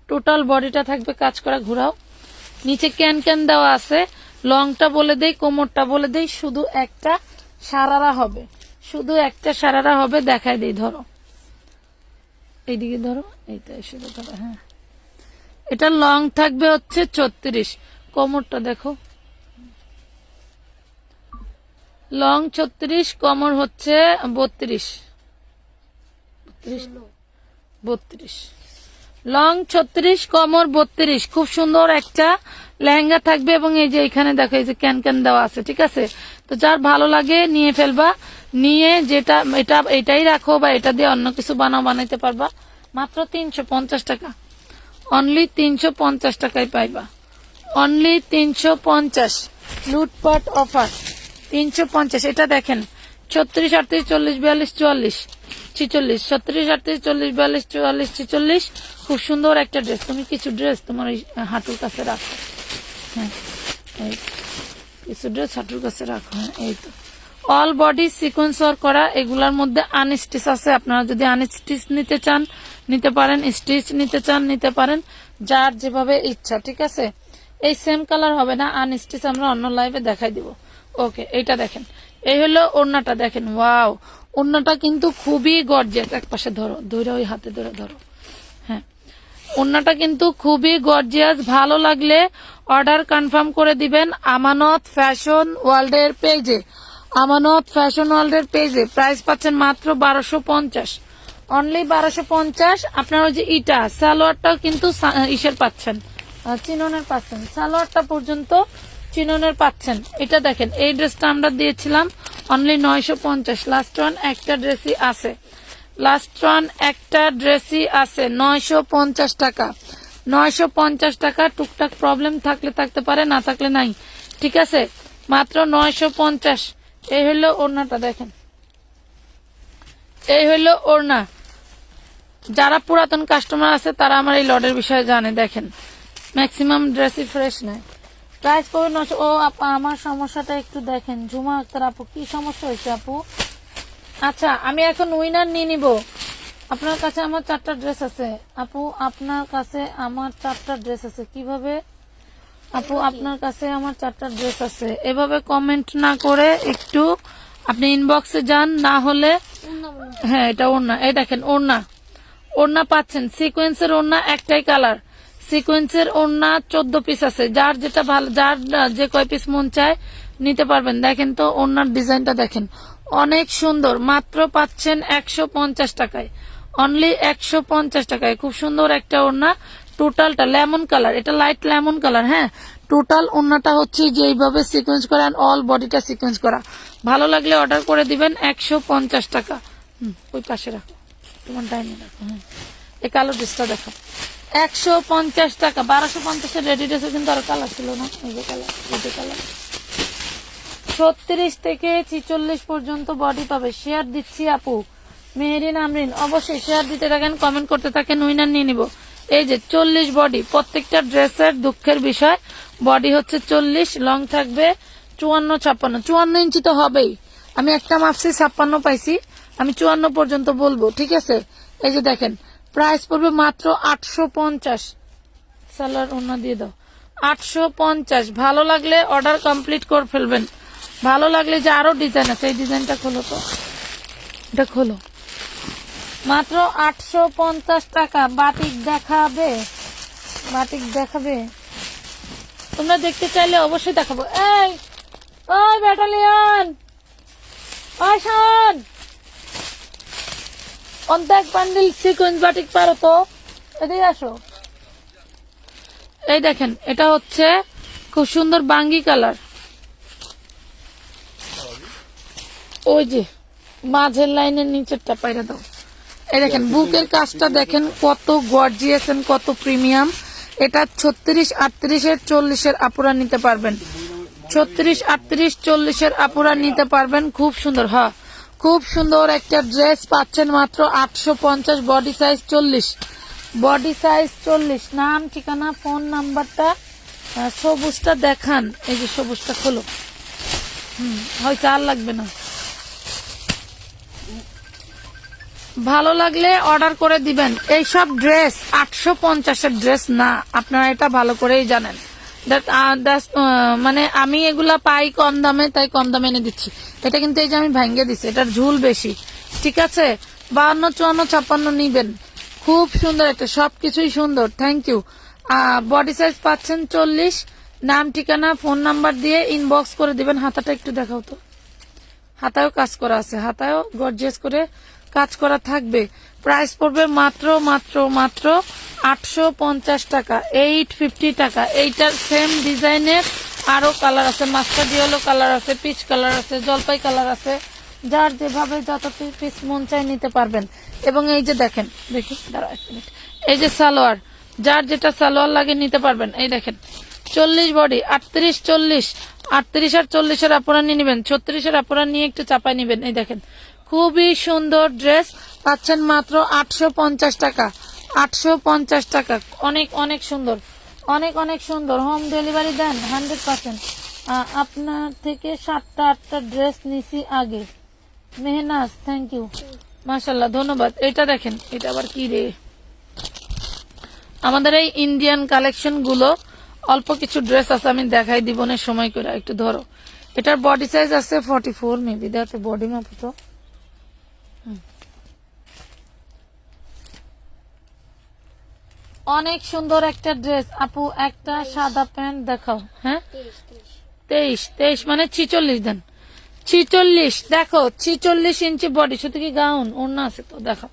টোটাল বডিটা থাকবে কাজ করা, ঘোরাও। নিচে ক্যান ক্যান দেওয়া আছে। লংটা বলে দেই, কোমরটা বলে দেই, শুধু একটা সারারা হবে, শুধু একটা সারারা হবে। দেখাই দেই, ধরো এইদিকে ধরো, এইটা শুধু ধরো। হ্যাঁ এটা লং থাকবে হচ্ছে 34, কোমরটা দেখো, লং 34, কোমর হচ্ছে 32, 32, লং 36, কোমর 32। খুব সুন্দর একটা লেহেঙ্গা থাকবে। এবং এই যে এখানে দেখো এই যে ক্যান ক্যান দেওয়া আছে, ঠিক আছে। তো যার ভালো লাগে নিয়ে ফেলবা, নিয়ে যেটা এটাই রাখো বা এটা দিয়ে অন্য কিছু বানাইতে পারবা। মাত্র 350 টাকা, অনলি 350 টাকায় পাইবা, অনলি 350। লুটপাট অফার, 350। এটা দেখেন 36, 38, 40, 42, 44, 46, 36, 38, 40, 42, 44, 46। খুব সুন্দর একটা ড্রেস। তুমি কিছু ড্রেস তোমার ওই হাঁটুর কাছে রাখো। হ্যাঁ, এই কিছু ড্রেস হাঁটুর কাছে রাখো। হ্যাঁ, এই তো অল বডি সিকোয়েন্স ওয়ার্ক করা। এগুলার মধ্যে আনস্টিচ আছে, আপনারা যদি আনস্টিচ নিতে চান নিতে পারেন, স্টিচ নিতে চান নিতে পারেন, যার যেভাবে ইচ্ছা। ঠিক আছে, এই সেম কালার হবে না, আনস্টিচ আমরা অন্য লাইভে দেখাই দিব। ওকে, এইটা দেখেন, এই হলো ওড়নাটা। দেখেন, ওয়াও, ওড়নাটা কিন্তু খুবই গর্জিয়াস। এক পাশে ধরো, ধরে ওই হাতে ধরে ধরো। হ্যাঁ, ওড়নাটা কিন্তু খুবই গর্জিয়াস। ভালো লাগলে অর্ডার কনফার্ম করে দিবেন আমানত ফ্যাশন ওয়ার্ল্ডের পেজে। আমানত ফ্যাশন ওয়ার্ল্ডের পেজে প্রাইস পাচ্ছেন মাত্র 1250, অনলি 1250। আপনার ওই যে ইটা সালোয়ারটাও কিন্তু ইসের পাচ্ছেন, চিননের পাচ্ছেন, সালোয়ারটা পর্যন্ত চিননের পাচ্ছেন। এটা দেখেন, এই ড্রেসটা আমরা দিয়েছিলাম অনলি 950। লাস্ট ওয়ান একটা ড্রেসই আছে, লাস্ট ওয়ান একটা ড্রেসই আছে 950 টাকা। 950 টাকা। টুকটাক প্রবলেম থাকলে থাকতে পারে, না থাকলে নাই। ঠিক আছে, মাত্র 950। এই হলো ওড়নাটা। দেখেন, এই হলো ওড়না। যারা পুরাতন কাস্টমার আছে তারা আমার এই লটের বিষয়ে জানে। দেখেন, ম্যাক্সিমাম ড্রেসই ফ্রেশ নেয়। প্রাইস পড়বে 900। ও আপা, আমার সমস্যাটা একটু দেখেন। ঝুমা আক্তার আপু, কি সমস্যা হয়েছে আপু? আচ্ছা, আমি এখন উইনার নিয়ে নিব। আপনার কাছে আমার 4টা ড্রেস আছে আপু, আপনার কাছে আমার 4টা ড্রেস আছে। কিভাবে আপু? আপনার কাছে আমার 4টা ড্রেস আছে। এভাবে কমেন্ট না করে একটু আপনি ইনবক্সে যান, না হলে হ্যাঁ, এটা ওড়না। এই দেখেন, ওড়না, ওড়না পাচ্ছেন সিকোয়েন্সের ওড়না, একটাই কালার সিকোয়েন্সের ওড়না। 14 পিস আছে, যার যেটা ভালো, যার যে কয় পিস মন চায় নিতে পারবেন। দেখেন তো ওড়নার ডিজাইনটা দেখেন, অনেক সুন্দর। মাত্র পাচ্ছেন 150 টাকায়, অনলি 150 টাকায়। খুব সুন্দর একটা ওড়না। টোটালটা লেমন কালার, এটা লাইট লেমন কালার। হ্যাঁ, টোটাল ওড়নাটা হচ্ছে যে এইভাবে সিকোয়েন্স করা, অল বডিটা সিকোয়েন্স করা। ভালো লাগলে অর্ডার করে দিবেন। 150 টাকা। ওই পাশে রাখো, তোমার ডাইনে রাখো। হ্যাঁ, এই কালো ড্রেসটা দেখো, 150 টাকা। 1250 রেডি ড্রেসে কিন্তু আরো কালার ছিল না। এই যে কালার, এই যে কালার। 36 থেকে 46 পর্যন্ত বডি পাবে। শেয়ার দিচ্ছি আপু। মেহেরিন আমরিন, অবশ্যই শেয়ার দিতে থাকেন, কমেন্ট করতে থাকেন, উইনার নিয়ে নিব। এই যে 40 বডি, প্রত্যেকটা ড্রেসের দুঃখের বিষয় বডি হচ্ছে 40, লং থাকবে 54, 56। 54 ইঞ্চি তো হবেই। আমি একটা মাপছি 56 পাইছি, আমি 54 পর্যন্ত বলবো। ঠিক আছে, এই যে দেখেন, প্রাইস পড়বে মাত্র 850। সালোয়ার ওড়না দিয়ে দাও, 850। ভালো লাগলে অর্ডার কমপ্লিট করে ফেলবেন। ভালো লাগলে যে আরো ডিজাইন আছে, এই ডিজাইনটা খোলো তো, এটা খোলো। মাত্র 850 টাকা। বাটিক দেখাবে, বাটিক দেখাবে। তোমরা দেখতে চাইলে অবশ্যই দেখাবো। এই, ওই ব্যাটালিয়ন, ওই শোন, অর্ধেক বান্ডিল সিকোয়েন্স বাটিক পারো তো, এদিকে আসো। এই দেখেন, এটা হচ্ছে খুব সুন্দর বাঙ্গি কালার। ওই যে মাঝের লাইনের নিচেরটা পাইরা দাও। এই দেখেন, বুকের কাজটা দেখেন কত গর্জিয়াস, কত প্রিমিয়াম। এটা 36, 38, 40 আপুরা নিতে পারবেন। 36, 38, 40 আপুরা নিতে পারবেন। খুব সুন্দর, হ্যাঁ, খুব সুন্দর একটা ড্রেস পাচ্ছেন মাত্র 850। Body size 40, body size 40। নাম, ঠিকানা, ফোন নাম্বারটা। সবুজটা দেখান, এই যে সবুজটা খোলো। হয়তো আর লাগবে না। ভালো লাগলে অর্ডার করে দিবেন। এইসব ড্রেস 850-এর ড্রেস না, আপনারা এটা ভালো করেই জানেন। মানে আমি এগুলা পাই কম দামে, তাই কম দামে এনে দিচ্ছি। এটা কিন্তু এই যে আমি ভাঙ্গে দিচ্ছি, এটার ঝুল বেশি। ঠিক আছে, 52, 54, 56 নিবেন। খুব সুন্দর একটা, সবকিছুই সুন্দর। Thank you. বডি সাইজ পাচ্ছেন 40। নাম, ঠিকানা, ফোন নাম্বার দিয়ে ইনবক্স করে দিবেন। হাতাটা একটু দেখাও তো, হাতায়ও কাজ করা আছে, হাতায়ও গর্জিয়াস করে কাজ করা থাকবে। প্রাইস পড়বে মাত্র মাত্র মাত্র 850 টাকা, 850 টাকা। এইটার সেম ডিজাইনের আরো কালার আছে, মাস্টার্ড ইয়েলো কালার আছে, পিচ কালার আছে, জলপাই কালার আছে। যার যেভাবে যত পিস মন চাই নিতে পারবেন। এবং এই যে দেখেন, দেখি দাঁড়াও 1 মিনিট, এই যে সালোয়ার, যার যেটা সালোয়ার লাগে নিতে পারবেন। এই দেখেন, 40 বডি, 38, 40, 38 আর 40-এর আপুরা নিয়ে নেবেন, 36-এর আপুরা নিয়ে একটু চাপাই নেবেন। এই দেখেন খুবই সুন্দর ড্রেস পাচ্ছেন মাত্র 850 টাকা। 850 টাকা, অনেক অনেক সুন্দর, অনেক অনেক সুন্দর। হোম ডেলিভারি দেন 100%। আপনার থেকে 7টা 8টা ড্রেস নিছি আগে। মেহনাজ, থ্যাংক ইউ, মাশাল্লাহ, ধন্যবাদ। এটা দেখেন, এটা আবার কি রে, আমাদের এই ইন্ডিয়ান কালেকশন গুলো অল্প কিছু ড্রেস আছে, আমি দেখাই দিব না সময় করে, একটু ধরো। এটার বডি সাইজ আছে 44 মেবি, দেখো বডি মাপ তো। অনেক সুন্দর একটা ড্রেস আপু, একটা সাদা প্যান্ট দেখাও। হ্যাঁ 23 মানে 46 দেন, 46 দেখো, 46 ইঞ্চি বডি, শুধু কি গাউন ওড়না আছে তো দেখো।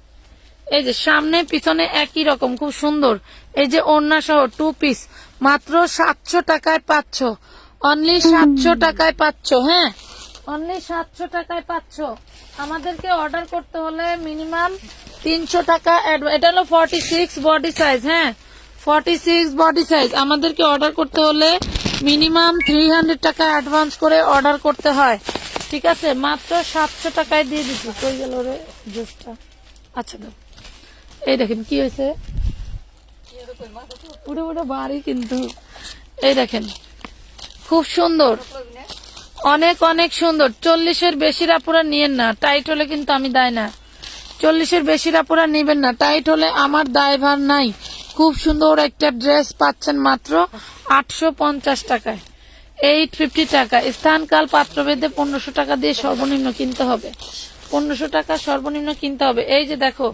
এই যে সামনে পিছনে একই রকম, খুব সুন্দর। এই যে ওড়না সহ 2 পিস, মাত্র 700 টাকায় পাচ্ছ, অনলি 700 টাকায় পাচ্ছ। হ্যাঁ অনলি 700 টাকায় পাচ্ছ। আমাদেরকে অর্ডার করতে হলে মিনিমাম 300 টাকা। এটা হলো 46 বডি সাইজ। হ্যাঁ 46 বডি সাইজ। আমাদেরকে অর্ডার করতে হলে মিনিমাম 300 টাকা অ্যাডভান্স করে অর্ডার করতে হয়, ঠিক আছে? মাত্র 700 টাকায় দিয়ে দিচ্ছি। কই গেল রে ড্রেসটা? আচ্ছা দাও। এই দেখেন কি হয়েছে, উড়ে উড়ে বাড়ি কিন্তু। এই দেখেন খুব সুন্দর, অনেক অনেক সুন্দর। 40-এর বেশির আপুরা নিয়েন না, টাইট হলে কিন্তু আমি দায় না। 40-এর বেশির আপুরা নিবেন না, টাইট হলে আমার দায়ভার নাই। খুব সুন্দর একটা ড্রেস পাচ্ছেন মাত্র 850 টাকায়, 850 টাকা। স্থানকাল পাত্রভেদে 1500 টাকা দিয়ে সর্বনিম্ন কিনতে হবে, 1500 টাকা সর্বনিম্ন কিনতে হবে। এই যে দেখো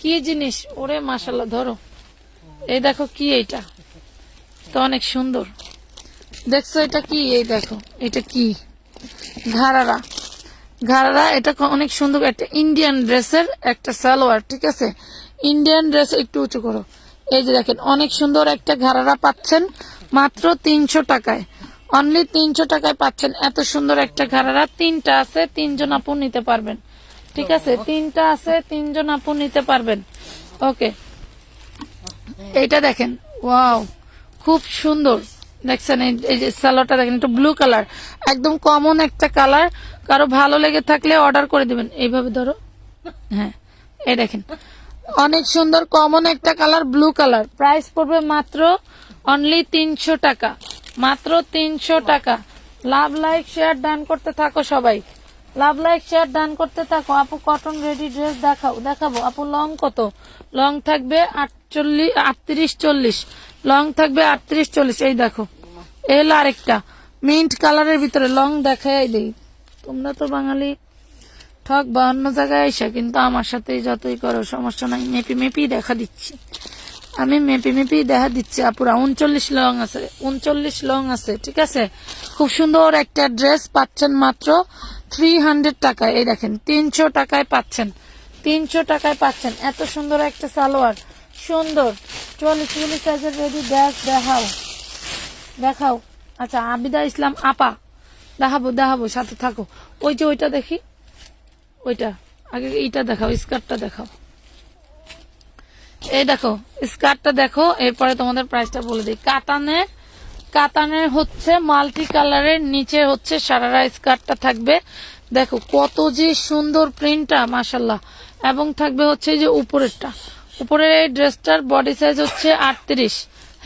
কি জিনিস, ওরে মাশাল্লাহ, ধরো। এই দেখো কি, এইটা তো অনেক সুন্দর, দেখছো এটা কি? এই দেখো এটা কি, ঘাড়ারা, ঘাড়ারা। এটা অনেক সুন্দর একটা ইন্ডিয়ান ড্রেসের একটা সালোয়ার, ঠিক আছে? ইন্ডিয়ান ড্রেস, একটু উঁচু করো। এই যে দেখেন অনেক সুন্দর একটা ঘাড়ারা পাচ্ছেন মাত্র 300 টাকায়, অনলি 300 টাকায় পাচ্ছেন এত সুন্দর একটা ঘাড়ারা। 3টা আছে, 3জন আপু নিতে পারবেন, ঠিক আছে? 3টা আছে, 3জন আপু নিতে পারবেন। ওকে, এইটা দেখেন, ওয়াও খুব সুন্দর। দেখছেন এই যে সালোয়ারটা দেখেন, একটু ব্লু কালার, একদম কমন একটা কালার। কারো ভালো লেগে থাকলে অর্ডার করে দিবেন। এইভাবে ধরো, হ্যাঁ এই দেখেন অনেক সুন্দর কমন একটা কালার, ব্লু কালার। প্রাইস পড়বে মাত্র অনলি 300 টাকা, মাত্র 300 টাকা। লাভ লাইক শেয়ার ডান করতে থাকো সবাই, লাভ লাইক শেয়ার ডান করতে থাকো। আপু কটন রেডি ড্রেস দেখাবো আপু। লং কত? লং থাকবে 38-40, লং থাকবে 38-40। এই দেখো এল আরেকটা মিন্ট কালারের ভিতরে লং দেখাই দেই। তোমরা তো বাঙালি ঠক বা অন্য জায়গায় আইসা, কিন্তু আমার সাথে যতই করো সমস্যা নাই, মেপি মেপি দেখা দিচ্ছি, আমি মেপি মেপি দেখা দিচ্ছি আপুরা। 39 লং আছে, 39 লং আছে, ঠিক আছে? খুব সুন্দর একটা ড্রেস পাচ্ছেন মাত্র 300 টাকায়। এই দেখেন 300 টাকায় পাচ্ছেন, 300 টাকায় পাচ্ছেন এত সুন্দর একটা সালোয়ার, সুন্দর 44 সাইজের রেডি ড্রেস। দেখাও দেখাও। আচ্ছা আবিদা ইসলাম আপা, দেখাবো সাথে থাকো। ওই যে ওইটা দেখি, ওইটা আগে, এইটা দেখাও, স্কার্টটা দেখাও। এই দেখো স্কার্টটা দেখো, এরপরে তোমাদের প্রাইসটা বলে দিই। কাতানের হচ্ছে মাল্টি কালারের, নিচে হচ্ছে সারারা স্কার্টটা থাকবে। দেখো কত যে সুন্দর প্রিন্টটা, মাশাল্লাহ। এবং থাকবে হচ্ছে যে উপরেরটা, উপরের এই ড্রেসটার বডি সাইজ হচ্ছে 38।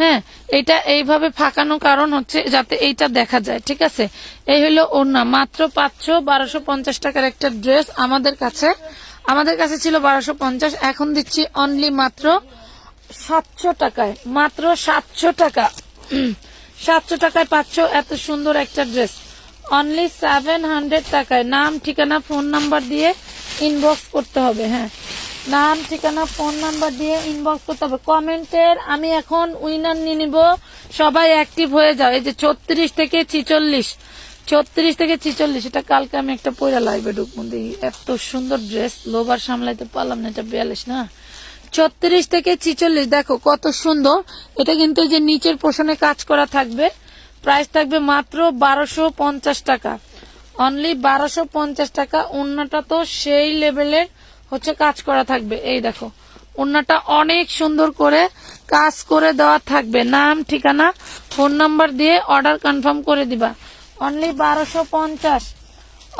হ্যাঁ এটা এইভাবে ফাঁকানো কারণ হচ্ছে যাতে এইটা দেখা যায়, ঠিক আছে? এই হলো ওড়না। মাত্র 1250 টাকার একটা ড্রেস আমাদের কাছে ছিল 1250, এখন দিচ্ছি অনলি মাত্র 700 টাকায়, মাত্র 700 টাকা। 700 টাকায় পাচ্ছ এত সুন্দর একটা ড্রেস, অনলি 700 টাকায়। নাম ঠিকানা ফোন নাম্বার দিয়ে ইনবক্স করতে হবে। হ্যাঁ নাম ঠিকানা ফোন নাম্বার দিয়ে ইনবক্স করতে হবে। কমেন্টের আমি এখন উইনার নিয়ে নিব, সবাই অ্যাক্টিভ হয়ে যাও। এই যে 36 থেকে 46, এটা কালকে আমি একটা পয়লা লাইভে ঢুকবো, দেখি এত সুন্দর ড্রেস, লোভার সামলাইতে পারলাম না। এটা 42 না, 36 থেকে 46, দেখো কত সুন্দর। এটা কিন্তু যে নিচের পোষণে কাজ করা থাকবে। প্রাইস থাকবে মাত্র 1250 টাকা, অনলি 1250 টাকা। ওড়নাটা তো সেই লেভেলের হচ্ছে কাজ করা থাকবে। এই দেখো ওড়নাটা অনেক সুন্দর করে কাজ করে দেওয়া থাকবে। নাম ঠিকানা ফোন নাম্বার দিয়ে অর্ডার কনফার্ম করে দিবা। Only 1250,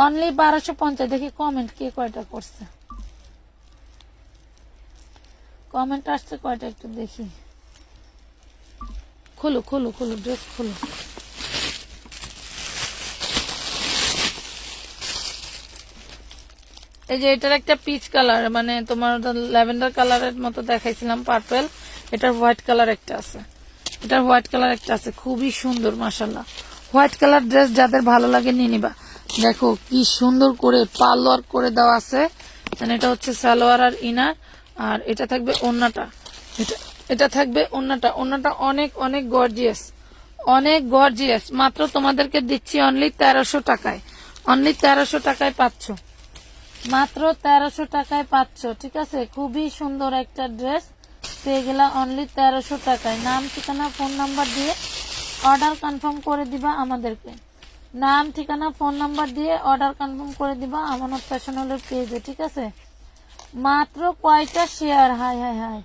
only 1250। দেখি কমেন্ট কে কয়টা করছে, কমেন্ট আসছে কয়টা একটু দেখি। খুলো খুলো খুলো, ড্রেস খুলো। এই যে এটার একটা পিচ কালার, মানে তোমার ল্যাভেন্ডার কালারের মতো দেখাইছিলাম, পার্পল। এটার হোয়াইট কালার একটা আছে, এটার হোয়াইট কালার একটা আছে, খুবই সুন্দর মাশাআল্লাহ। হোয়াইট কালার ড্রেস যাদের ভালো লাগে নিয়ে নিবা। দেখো কি সুন্দর করে পালোয়ার করে দেওয়া আছে। এটা হচ্ছে সালোয়ার আর ইনার, আর এটা থাকবে ওড়নাটা। এটা থাকবে ওড়নাটা। ওড়নাটা অনেক অনেক গর্জিয়াস, অনেক গর্জিয়াস। মাত্র তোমাদেরকে দিচ্ছি অনলি 1300 টাকায়। অনলি 1300 টাকায় পাচ্ছ, মাত্র 1300 টাকায় পাচ্ছ। ঠিক আছে, খুবই সুন্দর একটা ড্রেস পেয়ে গেলা অনলি 1300 টাকায়। নাম, ঠিকানা, ফোন নাম্বার দিয়ে অর্ডার কনফার্ম করে দিবা আমাদেরকে। নাম, ঠিকানা, ফোন নাম্বার দিয়ে অর্ডার কনফার্ম করে দিবা আমানত ফ্যাশন হলের পেজে। ঠিক আছে, মাত্র কয়টা শেয়ার! হাই হাই হাই,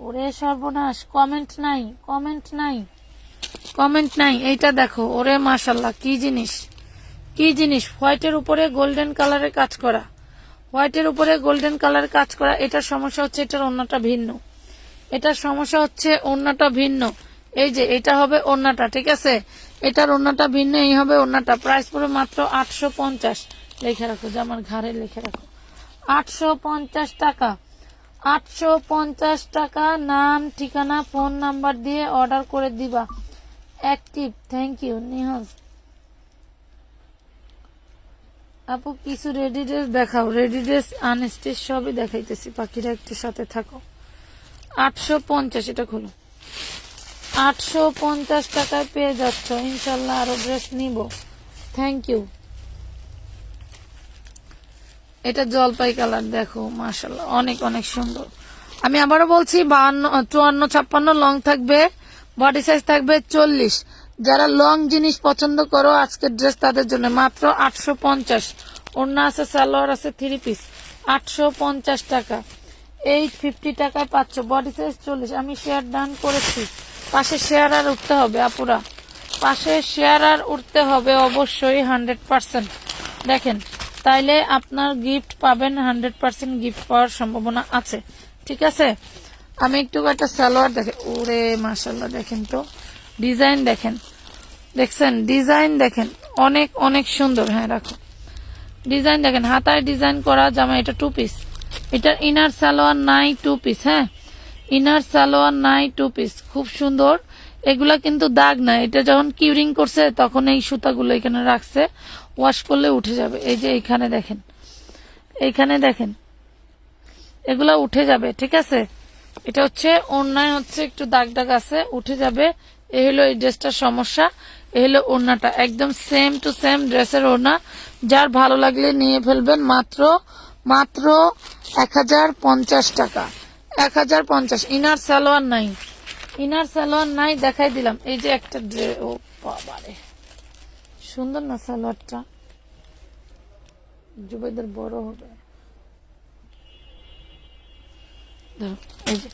ওরে সর্বনাশ, কমেন্ট নাই, কমেন্ট নাই, কমেন্ট নাই। এইটা দেখো, ওরে মাশাল্লাহ, কি জিনিস, কি জিনিস! হোয়াইটের উপরে গোল্ডেন কালারের কাজ করা, হোয়াইটের উপরে গোল্ডেন কালার কাজ করা। এটার সমস্যা হচ্ছে এটার ওড়নাটা ভিন্ন, এটার সমস্যা হচ্ছে ওড়নাটা ভিন্ন। এই যে এটা হবে ওড়নাটা, ঠিক আছে, এটার ওড়নাটা ভিন্ন, এই হবে ওড়নাটা। প্রাইস পড়বে মাত্র 850। লিখে রাখো, যে আমার ঘাড়ে লিখে রাখো, 850 টাকা, 850 টাকা। নাম, ঠিকানা, ফোন নাম্বার দিয়ে অর্ডার করে দিবা। অ্যাক্টিভ, থ্যাংক ইউ নিহাজ আপু। কিছু রেডি ড্রেস দেখাও, রেডি ড্রেস আনস্টিচ সবই দেখাইতেছি, পাখিরা একটু সাথে থাকো। 850, এটা খোলো। 850 টাকায় পেয়ে যাচ্ছ ইনশাল্লাহ। আরো ড্রেস নিব, থ্যাংক ইউ। এটা জলপাই কালার, দেখো মাশাল্লাহ, অনেক অনেক সুন্দর। আমি আবারও বলছি, 52, 54, 56 লং থাকবে, বডি সাইজ থাকবে 40। যারা লং জিনিস পছন্দ করো আজকের ড্রেস তাদের জন্য মাত্র 850। ওড়না আছে, সালোয়ার আছে, 3 পিস, 850 টাকা। 850 টাকায় পাচ্ছ, বডি সাইজ 40। আমি শেয়ার ডান করেছি, পাশে শেয়ার আর উঠতে হবে আপুরা, পাশে শেয়ার আর উঠতে হবে অবশ্যই 100%। দেখেন, তাইলে আপনার গিফট পাবেন, 100% গিফট পাওয়ার সম্ভাবনা আছে। ঠিক আছে, আমি একটু একটা সালোয়ার দেখেন, ওরে মাশাল্লাহ, দেখেন তো ডিজাইন, দেখেন, দেখছেন ডিজাইন, দেখেন অনেক অনেক সুন্দর। হ্যাঁ রাখো, ডিজাইন দেখেন, হাতায় ডিজাইন করা জামা। এটা 2 পিস, এটার ইনার সালোয়ার নাই, 2 পিস। হ্যাঁ, ইনার সালোয়ার নাই, 2 পিস, খুব সুন্দর। এগুলা কিন্তু দাগ না, এটা যখন কিউরিং করছে তখন এই সুতাগুলো এখানে রাখছে, ওয়াশ করলে উঠে যাবে। এই যে এইখানে দেখেন, এইখানে দেখেন, এগুলা উঠে যাবে। ঠিক আছে, এটা হচ্ছে ওড়নায় হচ্ছে একটু দাগ দাগ আছে, উঠে যাবে। এই হলো এই ড্রেসটার সমস্যা। এই হলো ওড়নাটা, একদম সেম টু সেম ড্রেসের ওড়না। যার ভালো লাগলে নিয়ে ফেলবেন, মাত্র মাত্র 1050 টাকা, 1050। ইনার সালোয়ার নাই, ইনার সালোয়ার নাই, দেখাই দিলাম। এই যে একটা ড্রেস, ও বাবারে সুন্দর না সালোয়ারটা, জুবাইদার বড় হবে। এই যে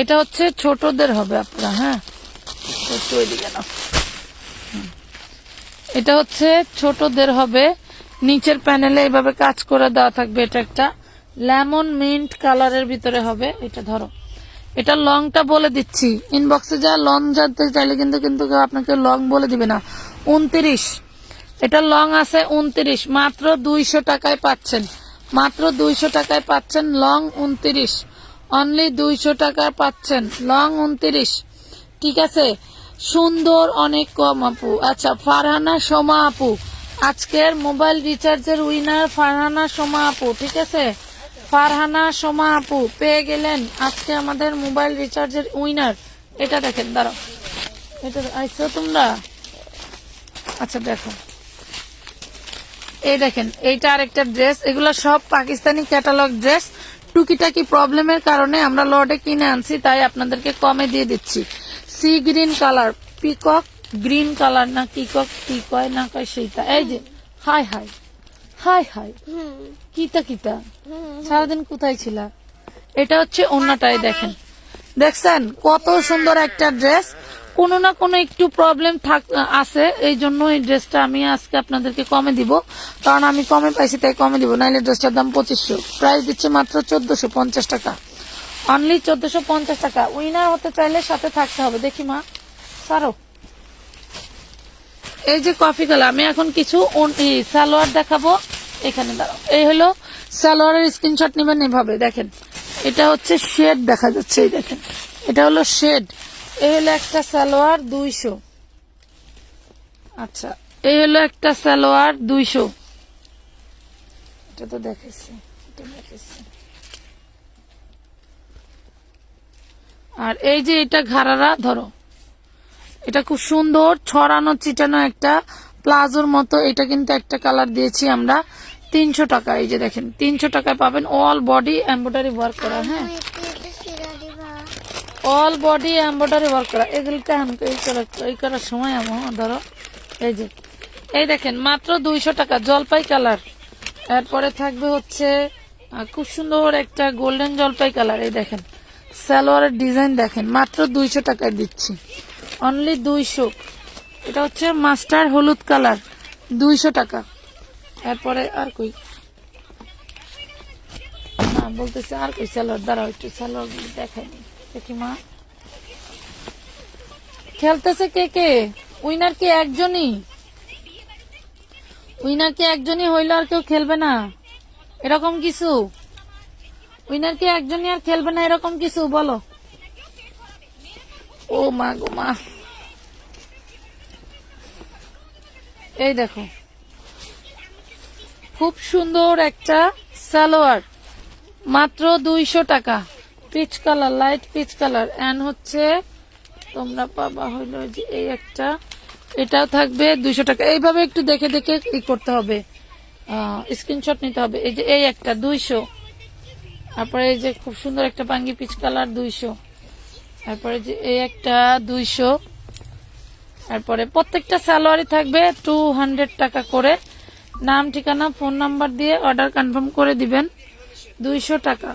এটা হচ্ছে ছোটদের হবে আপনারা। হ্যাঁ, একটু ওইদিকে নাও। এটা হচ্ছে ছোটদের হবে, নিচের প্যানেলে এইভাবে কাজ করে দেওয়া থাকবে। এটা একটা লেমন মিন্ট কালারের ভিতরে হবে। এটা ধরো, এটা লংটা বলে দিচ্ছি, ইনবক্সে যা লং জানতে চাইলে কিন্তু কিন্তু কেউ আপনাকে লং বলে দিবে না। 29, এটা লং আছে 29, মাত্র 200 টাকায় পাচ্ছেন, মাত্র 200 টাকায় পাচ্ছেন লং 29, অনলি 200 টাকায় পাচ্ছেন লং 29। ঠিক আছে, সুন্দর, অনেক কম আপু। আচ্ছা, ফারহানা সোমা আপু, আজকের মোবাইল রিচার্জের উইনার ফারহানা সোমা আপু। ঠিক আছে, ফারহানা সোমা আপু পেয়ে গেলেন আজকে আমাদের মোবাইল রিচার্জের উইনার। এটা দেখেন, দাঁড়াও, এটা আইছো তোমরা? আচ্ছা দেখো, এই দেখেন, এইটা আরেকটা ড্রেস। এগুলো সব পাকিস্তানি ক্যাটালগ ড্রেস। টুকিটাকি প্রবলেমের কারণে আমরা লর্ডে কিনে আনছি, তাই আপনাদেরকে কমে দিয়ে দিচ্ছি। Sea green colour, peacock green colour, না পিকক কি কয় না কয় সেইটা। এই যে হাই হাই হাই হাই, কিতা কিতা, সারাদিন কোথায় ছিলা? এটা হচ্ছে ওড়নাটাই দেখেন, দেখছেন কত সুন্দর একটা ড্রেস। কোনো না কোনো একটু প্রবলেম আছে, এই জন্য এই ড্রেসটা আমি আজকে আপনাদেরকে কমে দিব, কারণ আমি কমে পাইছি তাই কমে দিব, নাইলে ড্রেসটার দাম 2500, প্রাইস দিচ্ছে মাত্র 1450 টাকা, অনলি 1450 টাকা। উইনার হতে চাইলে সাথে থাকতে হবে। দেখি মা সারো, এই যে কফি কালার, আমি এখন কিছু সালোয়ার দেখাবো, এখানে দাঁড়াও। এই হলো সালোয়ারের স্ক্রিনশট নেবেন, এভাবে দেখেন, এটা হচ্ছে শেড দেখা যাচ্ছে, এই দেখেন এটা হলো শেড। এই হলো একটা সালোয়ার 200, আচ্ছা এই হলো একটা সালোয়ার 200, এটা তো দেখাইছি, এটা দেখাইছি। আর এই যে এটা ঘাড়ারা ধরো, এটা খুব সুন্দর ছড়ানো ছিটানো একটা প্লাজোর মতো, এটা কিন্তু একটা কালার দিয়েছি আমরা 300 টাকা। এই যে দেখেন 300 টাকায় পাবেন, অল বডি এমব্রয়ডারি ওয়ার্ক করা, হ্যাঁ অল বডি এমব্রয়ডারি ওয়ার্ক করা। এগুলোটা এই করার সময় আমার ধরো, এই যে এই দেখেন মাত্র 200 টাকা, জলপাই কালার। এরপরে থাকবে হচ্ছে খুব সুন্দর একটা গোল্ডেন জলপাই কালার, এই দেখেন সালোয়ারের ডিজাইন দেখেন, মাত্র 200 টাকায় দিচ্ছি, অনলি 200। এটা হচ্ছে মাস্টার হলুদ কালার, 200 টাকা। এরপরে আর কই না বলতেছে, আর কই সালোয়ার, দাঁড়াও একটু সালোয়ার দেখাইনি, দেখি মা খেলতেছে কে কে। উইনার কি একজনই? উইনার কি একজনই হইলো, আর কেউ খেলবে না এরকম কিছু? উইনার কি একজনই আর খেলবে না এরকম কিছু বলো? ও মা গো মা, এই দেখো খুব সুন্দর একটা সালোয়ার, মাত্র 200 টাকা, peach colour, light peach colour. And হচ্ছে তোমরা পাবা হইলো যে এই একটা, এটাও থাকবে 200 টাকা। এইভাবে একটু দেখে দেখে ই করতে হবে, স্ক্রিনশট নিতে হবে। এই যে এই একটা 200, তারপরে এই যে খুব সুন্দর একটা বাঙ্গি পিচ কালার 200, তারপরে যে এই একটা 200, তারপরে প্রত্যেকটা সালোয়ারই থাকবে 200 টাকা করে। নাম ঠিকানা ফোন নাম্বার দিয়ে অর্ডার কনফার্ম করে দিবেন, 200 টাকা।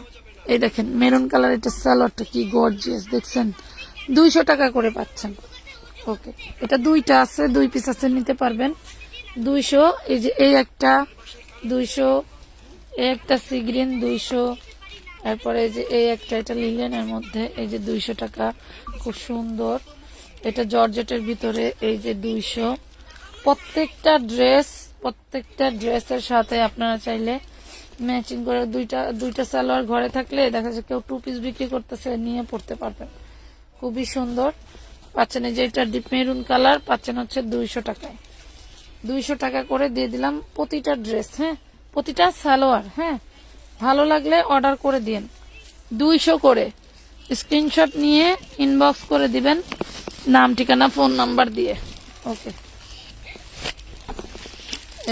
এই দেখেন মেরুন কালার, এটা সালোয়ারটা কি গর্জিয়াস দেখছেন, 200 টাকা করে পাচ্ছেন। ওকে, এটা দুইটা আছে, 2 পিস আছে, নিতে পারবেন 200। এই যে এই একটা 200, এই একটা সি গ্রিন 200, তারপরে এই যে এই একটা, এটা লিলেনের মধ্যে, এই যে 200 টাকা, খুব সুন্দর। এটা জর্জেটের ভিতরে, এই যে 200। প্রত্যেকটা ড্রেসের সাথে আপনারা চাইলে ম্যাচিং করে দুইটা সালোয়ার ঘরে থাকলে দেখা যাচ্ছে কেউ 2 পিস বিক্রি করতেছে, নিয়ে পড়তে পারবেন, খুবই সুন্দর পাচ্ছেন। এই যে এটা ডিপ মেরুন কালার পাচ্ছেন হচ্ছে 200 টাকায়, 200 টাকা করে দিয়ে দিলাম প্রতিটা ড্রেস, হ্যাঁ প্রতিটা সালোয়ার। হ্যাঁ ভালো লাগলে অর্ডার করে দিন, 200 করে স্ক্রিনশট নিয়ে ইনবক্স করে দিবেন নাম ঠিকানা ফোন নাম্বার দিয়ে। ওকে,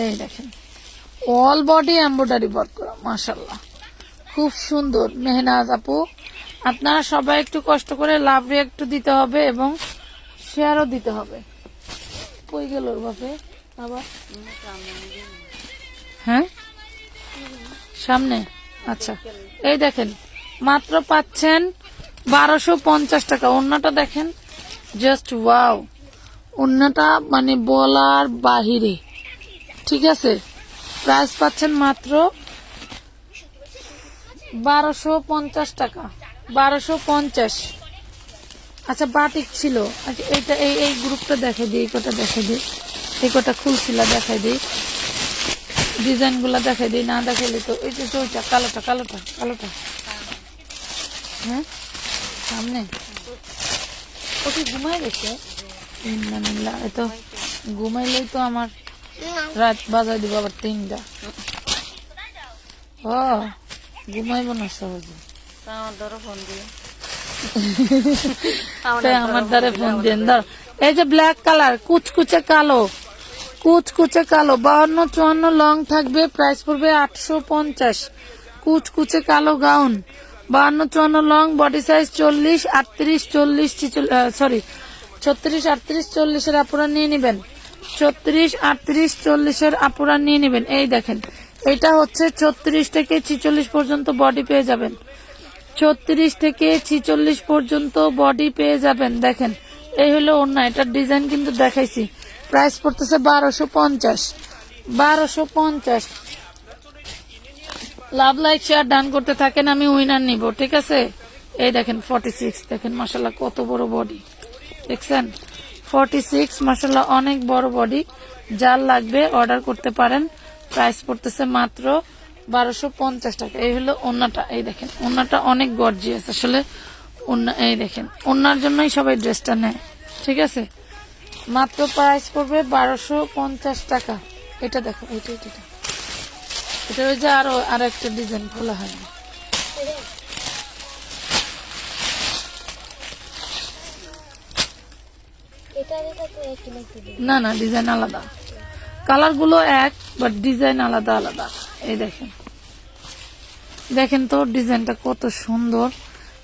এই দেখেন অল বডি এমব্রয়ডারি ওয়ার্ক করা, মাশাআল্লাহ খুব সুন্দর। মেহনাজ আপু, আপনারা সবাই একটু কষ্ট করে লাভ রিঅ্যাক্ট দিতে হবে এবং শেয়ারও দিতে হবে। কই গেল ওর বাপে আবার? হ্যাঁ সামনে, আচ্ছা এই দেখেন মাত্র পাচ্ছেন 1250 টাকা। ওড়নাটা দেখেন, জাস্ট ওয়াও, ওড়নাটা মানে বলার বাহিরে, ঠিক আছে। প্রাইস পাচ্ছেন মাত্র 1250 টাকা, 1250। আচ্ছা বাটিক ছিল, আচ্ছা এইটা এই গ্রুপটা দেখাই দিই, এই কটা দেখাই দিই, এই কটা খুলছিল দেখাই দিই, ডিজাইন গুলা দেখাই দিই, না দেখাইলে তো এই যে ওইটা কালোটা কালোটা কালোটা, হ্যাঁ সামনে ও কি ঘুমাই গেছে? তো ঘুমাইলেই তো আমার রাত বাজাই দিব আবার 3টা। ও ঘুমাইব না সহজে, আমার দ্বারা ফোন দিয়ে ধর। এই যে ব্ল্যাক কালার কুচকুচে কালো, 52-54 লং থাকবে, প্রাইস পড়বে 850। কুচকুচে কালো গাউন, 52-54 লং, বডি সাইজ 40, 38, 40, 36, 38, 40 এর আপুরা নিয়ে নিবেন, 36, 38, 40 এর আপুরা নিয়ে নিবেন। এই দেখেন এটা হচ্ছে 36 থেকে 46 পর্যন্ত বডি পেয়ে যাবেন, 36 থেকে 46 পর্যন্ত বডি পেয়ে যাবেন। দেখেন এই হলো ওড়না, এটার ডিজাইন কিন্তু দেখাইছি। প্রাইস পড়তেছে 1250। 1250। লাভ লাইক শেয়ার ডান করতে থাকেন, আমি উইনার নিব, ঠিক আছে? এই দেখেন 46, দেখেন মাশাআল্লাহ কত বড় বডি, দেখছেন? 46 মাশাআল্লাহ অনেক বড় বডি। যার লাগবে অর্ডার করতে পারেন। প্রাইস পড়তেছে মাত্র 1250 টাকা। এই হলো ওন্নাটা, এই দেখেন ওন্নাটা অনেক গর্জিয়াস আসলে। ওন্না এই দেখেন, ওন্নার জন্যই সবাই ড্রেসটা নেয়, ঠিক আছে? মাত্র প্রাইস পড়বে 1250 টাকা। এটা দেখো, এটা এটা এটা। এটা ওই যে আরো একটা ডিজাইন খোলা হয়নি। না না, ডিজাইন আলাদা, কালার গুলো এক, বাট ডিজাইন আলাদা আলাদা। এই দেখেন, দেখেন তো ডিজাইনটা কত সুন্দর।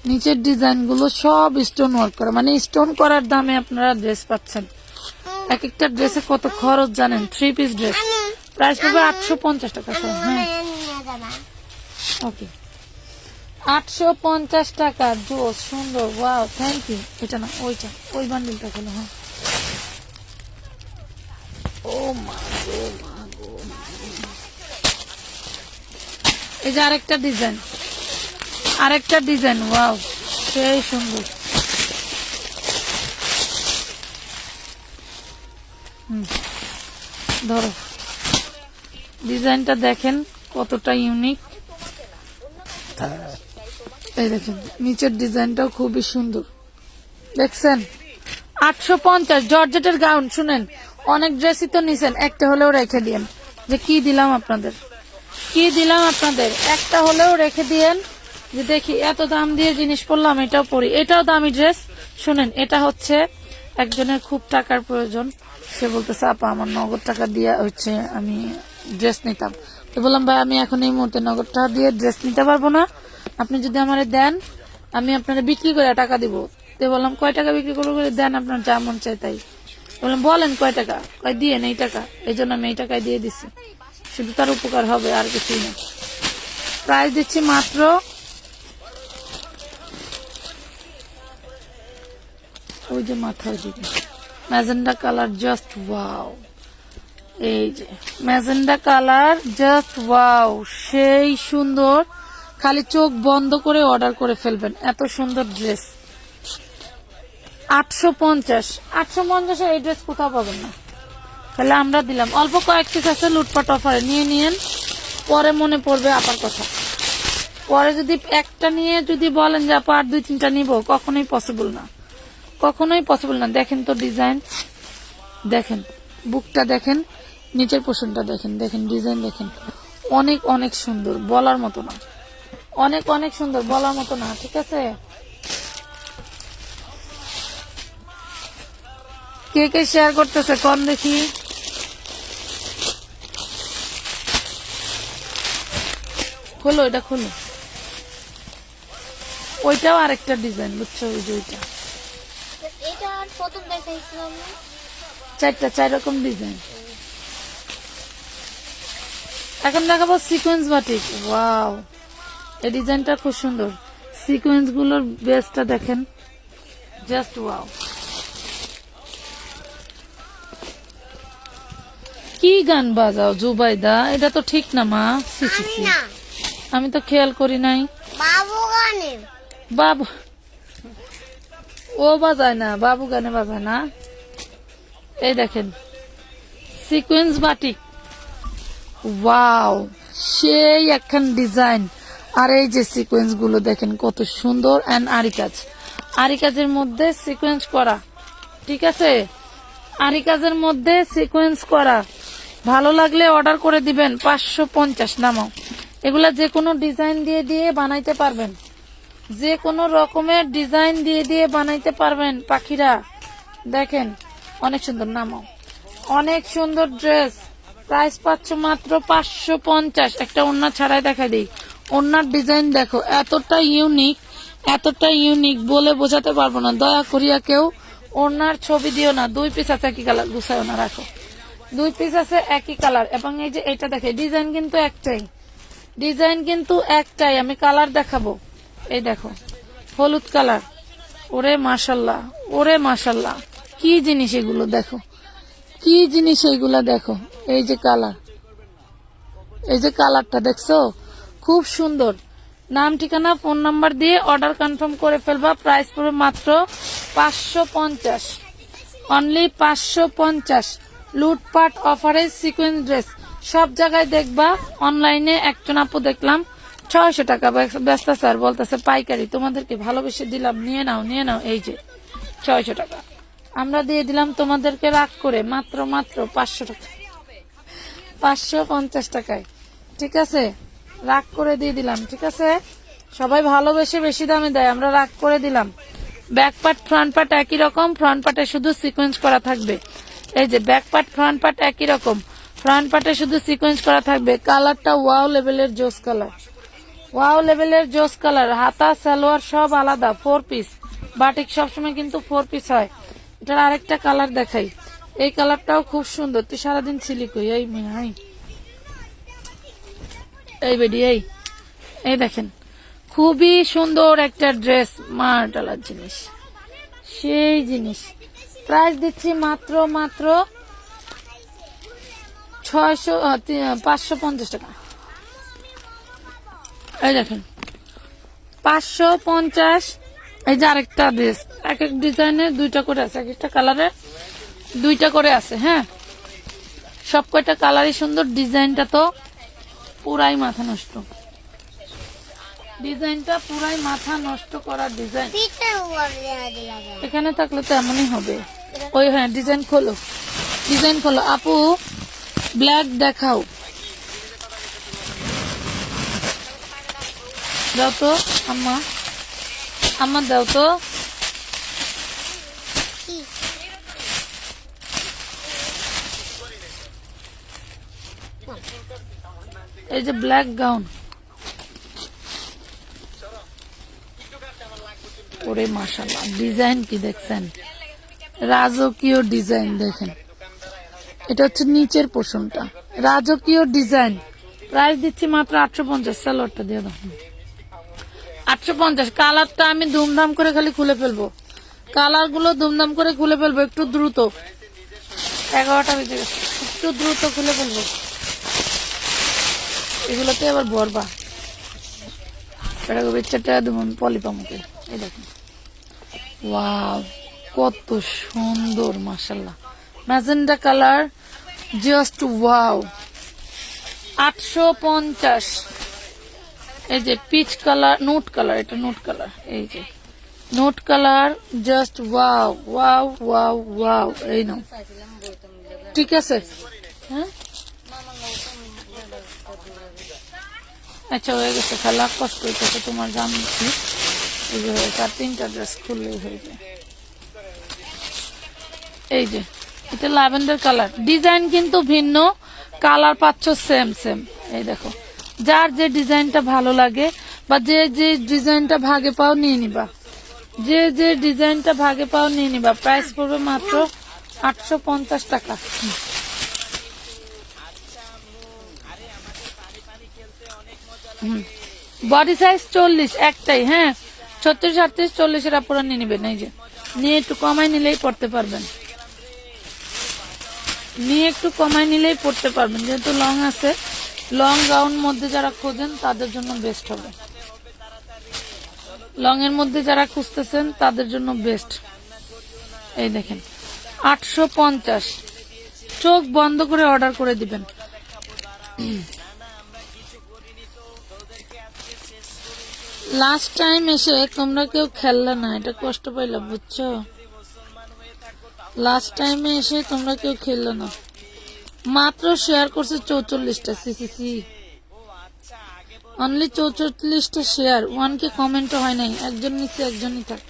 নিচের ডিজাইন গুলো সব স্টোন ওয়ার্ক করা, মানে স্টোন করার দামে আপনারা ড্রেস পাচ্ছেন। এক একটা ড্রেসে কত খরচ জানেন? 3 পিস ড্রেস প্রাইস পড়বে 850 টাকা। হ্যাঁ ওকে, 850 টাকা। জোস, সুন্দর, ওয়াও, থ্যাংক ইউ। এটা না, ওইটা, ওই বান্ডিলটা খোলো। হ্যাঁ, ও মা গো, মা গো। এই যে আরেকটা ডিজাইন, আরেকটা ডিজাইন, ওয়াও, সেই সুন্দর। ধরো, ডিজাইনটা দেখেন কতটা ইউনিক। এই দেখেন নিচের ডিজাইনটাও খুবই সুন্দর, দেখছেন? 850 জর্জেটের গাউন। শুনেন, অনেক ড্রেসই তো নিছেন, একটা হলেও রেখে দিয়েন। যে কি দিলাম আপনাদের, কি দিলাম আপনাদের, একটা হলেও রেখে দিয়েন। যে দেখি এত দাম দিয়ে জিনিস পড়লাম, এটাও পরি, এটাও দামি ড্রেস। শুনেন, এটা হচ্ছে একজনের খুব টাকার প্রয়োজন, সে বলতেছে আপা আমার নগদ টাকা দিয়ে হচ্ছে আমি ড্রেস নিতাম। তো বললাম ভাই আমি এখন এই মুহূর্তে নগদ টাকা দিয়ে ড্রেস নিতে পারবো না, আপনি যদি আমারে দেন আমি আপনারা বিক্রি করে টাকা দিব। তো বললাম কয় টাকা বিক্রি করে দেন, আপনার যা মন চাই তাই। বললাম বলেন কয় টাকা, কয় দিয়েন এই টাকা। এই জন্য আমি এই টাকায় দিয়ে দিচ্ছি, শুধু তার উপকার হবে আর কিছুই না। প্রাইস দিচ্ছি মাত্র ওই যে মাথার দিকে ম্যাজেন্ডা কালার, জাস্ট ওয়াও। এই যে ম্যাজেন্ডা কালার, জাস্ট ওয়াও, সেই সুন্দর। খালি চোখ বন্ধ করে অর্ডার করে ফেলবেন, এত সুন্দর ড্রেস। 850। 850 এই ড্রেস কোথাও পাবেন না, তাহলে আমরা দিলাম। অল্প কয়েক পিস আছে লুটপাট অফারে, নিয়ে নিয়েন। পরে মনে পড়বে আপার কথা, পরে যদি একটা নিয়ে যদি বলেন যে আপা আর 2-3টা নিব, কখনোই পসিবল না, কখনোই পসিবল না। দেখেন তো ডিজাইন, দেখেন বুকটা, দেখেন নিচের পোর্শনটা, দেখেন দেখেন ডিজাইন দেখেন, অনেক অনেক সুন্দর, বলার মতো না, অনেক অনেক সুন্দর, বলার মতো না, ঠিক আছে? কে কে শেয়ার করতেছে কোন দেখি? খোলো, এটা খোলো। ওইটাও আরেকটা ডিজাইন, বুঝছো? ওই যে ওইটা,
এটা আর প্রথম দেখাইছিলাম না,
4 রকম ডিজাইন। এখন দেখাবো সিকোয়েন্স বাটিক। ওয়াও, এই ডিজাইনটা খুব সুন্দর, সিকোয়েন্স গুলোর বেসটা দেখেন, জাস্ট ওয়াও। কি গান বাজাও জুবাইদা, এটা তো ঠিক না মা। সি সি সি, আমি তো খেয়াল করি নাই।
বাবু গানে,
বাবু ও বাজায় না, বাবু গানে বাজায় না। এই দেখেন সিকোয়েন্স বাটিক, ওয়াও, সেই একখান ডিজাইন। আর এই যে সিকোয়েন্স গুলো দেখেন কত সুন্দর, এন্ড আরি কাজ, আরি কাজের মধ্যে সিকোয়েন্স করা, ঠিক আছে? আরি কাজের মধ্যে সিকোয়েন্স করা। ভালো লাগলে অর্ডার করে দিবেন। 550 নামাও। এগুলা যে কোনো ডিজাইন দিয়ে দিয়ে বানাইতে পারবেন, যে কোনো রকমের ডিজাইন দিয়ে দিয়ে বানাইতে পারবেন পাখিরা। দেখেন অনেক সুন্দর, নামাও, অনেক সুন্দর ড্রেস। প্রাইস পাচ্ছ মাত্র 550। একটা ওড়না ছাড়াই দেখা দিই, ওড়নার ডিজাইন দেখো, এতটা ইউনিক, এতটা ইউনিক বলে বোঝাতে পারবো না। দয়া করিয়া কেউ ওড়নার ছবি দিও না। 2 পিস আছে একই কালার, গুছাও না, রাখো। 2 পিস আছে একই কালার। এবং এই যে এটা দেখে, ডিজাইন কিন্তু একটাই, ডিজাইন কিন্তু একটাই। আমি কালার দেখাবো, এই দেখো হলুদ কালার, ওরে মাশাল্লাহ, ওরে মাশাল্লাহ, কি জিনিস এগুলো দেখো, কি জিনিস এইগুলা দেখো। এই যে কালার, এই যে কালারটা দেখছো, খুব সুন্দর। নাম ঠিকানা ফোন নাম্বার দিয়ে অর্ডার কনফার্ম করে ফেলবা। প্রাইস পড়বে মাত্র 550, অনলি 550। লুটপাট অফারে সিকোয়েন্স ড্রেস সব জায়গায় দেখবা। অনলাইনে একজন আপু দেখলাম 600 টাকা ব্যস্ত, স্যার বলতেছে পাইকারি, তোমাদেরকে ভালোবেসে দিলাম, নিয়ে নাও নিয়ে নাও। এই যে 600 টাকা আমরা দিয়ে দিলাম তোমাদেরকে রাগ করে, মাত্র মাত্র 500 টাকা, 550 টাকায়। ঠিক আছে, রাগ করে দিয়ে দিলাম। ঠিক আছে, সবাই ভালোবেসে বেশি দামে দেয়, আমরা রাগ করে দিলাম। ব্যাক পার্ট ফ্রন্ট পার্ট একই রকম, ফ্রন্ট পার্টে শুধু সিকোয়েন্স করা থাকবে। এই যে ব্যাক পার্ট ফ্রন্ট পার্ট একই রকম, ফ্রন্ট পার্টে শুধু সিকোয়েন্স করা থাকবে। কালারটা ওয়াও লেভেলের জোস কালার, ওয়াও লেভেলের জোস কালার। হাতা সালোয়ার সব আলাদা, 4 পিস। বাটিক সবসময় কিন্তু 4 পিস হয়। এটার আরেকটা কালার দেখাই, এই কালারটাও খুব সুন্দর। তুই সারাদিন ছিলি কই? এই মেয়ে, হাই, এই বেডি, এই এই দেখেন, খুবই সুন্দর একটা ড্রেস, মার্ডালার জিনিস, সেই জিনিস। প্রাইস দিচ্ছি মাত্র মাত্র 550 টাকা। এই দেখেন 550। এই যে আরেকটা ড্রেস, এক এক ডিজাইনের 2টা করে আছে, এক একটা কালারে 2টা করে আছে। হ্যাঁ, সব কয়টা কালারই সুন্দর। ডিজাইনটা তো পুরাই মাথা নষ্ট, ডিজাইনটা পুরাই মাথা নষ্ট করার ডিজাইন। এখানে থাকলে তো এমনই হবে। ওই হ্যাঁ, ডিজাইন খোলো, ডিজাইন খোলো। আপু ব্ল্যাক দেখাও, দাও তো আম্মা, আম্মা দাও তো। এই যে ব্ল্যাক গাউন, ওরে মাশাআল্লাহ, ডিজাইন কি দেখছেন, রাজকীয় ডিজাইন দেখেন। এটা হচ্ছে নিচের পোর্শনটা, রাজকীয় ডিজাইন। প্রাইস দিচ্ছি মাত্র 850। সালোয়ারটা দিয়ে দাও, 850। কালারটা আমি ধুমধাম করে খালি খুলে ফেলবো, কালার গুলো ধুমধাম করে খুলে ফেলবো, একটু দ্রুত। 11টা বেজে গেছে, একটু দ্রুত খুলে ফেলবো। এগুলোতে আবার ভরবা, এটা বেচাটা দেবো পলিপামকে। এই দেখুন, ওয়াও, কত সুন্দর মাশাআল্লাহ, ম্যাজেন্ডা কালার, জাস্ট ওয়াও। 850। এই যে পিচ কালার, নোট কালার, এটা নোট কালার, এই যে note colour, just wow wow wow wow. এই নাও, ঠিক আছে। হ্যাঁ, আচ্ছা হয়ে গেছে, খেলা কষ্ট হইতেছে তোমার, জানছি। এই যে হয়েছে, আর 3টা ড্রেস খুললেই হয়ে যায়। এই যে এটা ল্যাভেন্ডার কালার, ডিজাইন কিন্তু ভিন্ন, কালার পাচ্ছ সেম সেম। এই দেখো, যার যে ডিজাইনটা ভালো লাগে বা যে যে ডিজাইনটা ভাগে পাও নিয়ে নিবা, যে যে ডিজাইনটা ভাগে পাও নিয়ে নিবা। প্রাইস পড়বে মাত্র 850 টাকা। বডি সাইজ 40 একটাই। হ্যাঁ, 36, 38, 40 আপনারা নিয়ে নিবেন। এই যে নিয়ে একটু কমাই নিলেই পড়তে পারবেন, নিয়ে একটু কমাই নিলেই পড়তে পারবেন, যেহেতু লং আছে। লং গাউন মধ্যে যারা খোঁজেন তাদের জন্য বেস্ট হবে, লং এর মধ্যে যারা খুঁজতেছেন তাদের জন্য বেস্ট। এই দেখেন 850, চোখ বন্ধ করে অর্ডার করে দিবেন। লাস্ট টাইম এসে তোমরা কেউ খেললে না, এটা কষ্ট পাইলাম, বুঝছো? লাস্ট টাইমে এসে তোমরা কেউ খেললে না, মাত্র শেয়ার করছে 44টা। সিসিসি, অনলি 44টা শেয়ার, 1K কমেন্টও হয় নাই। একজন নিচে একজনই থাক।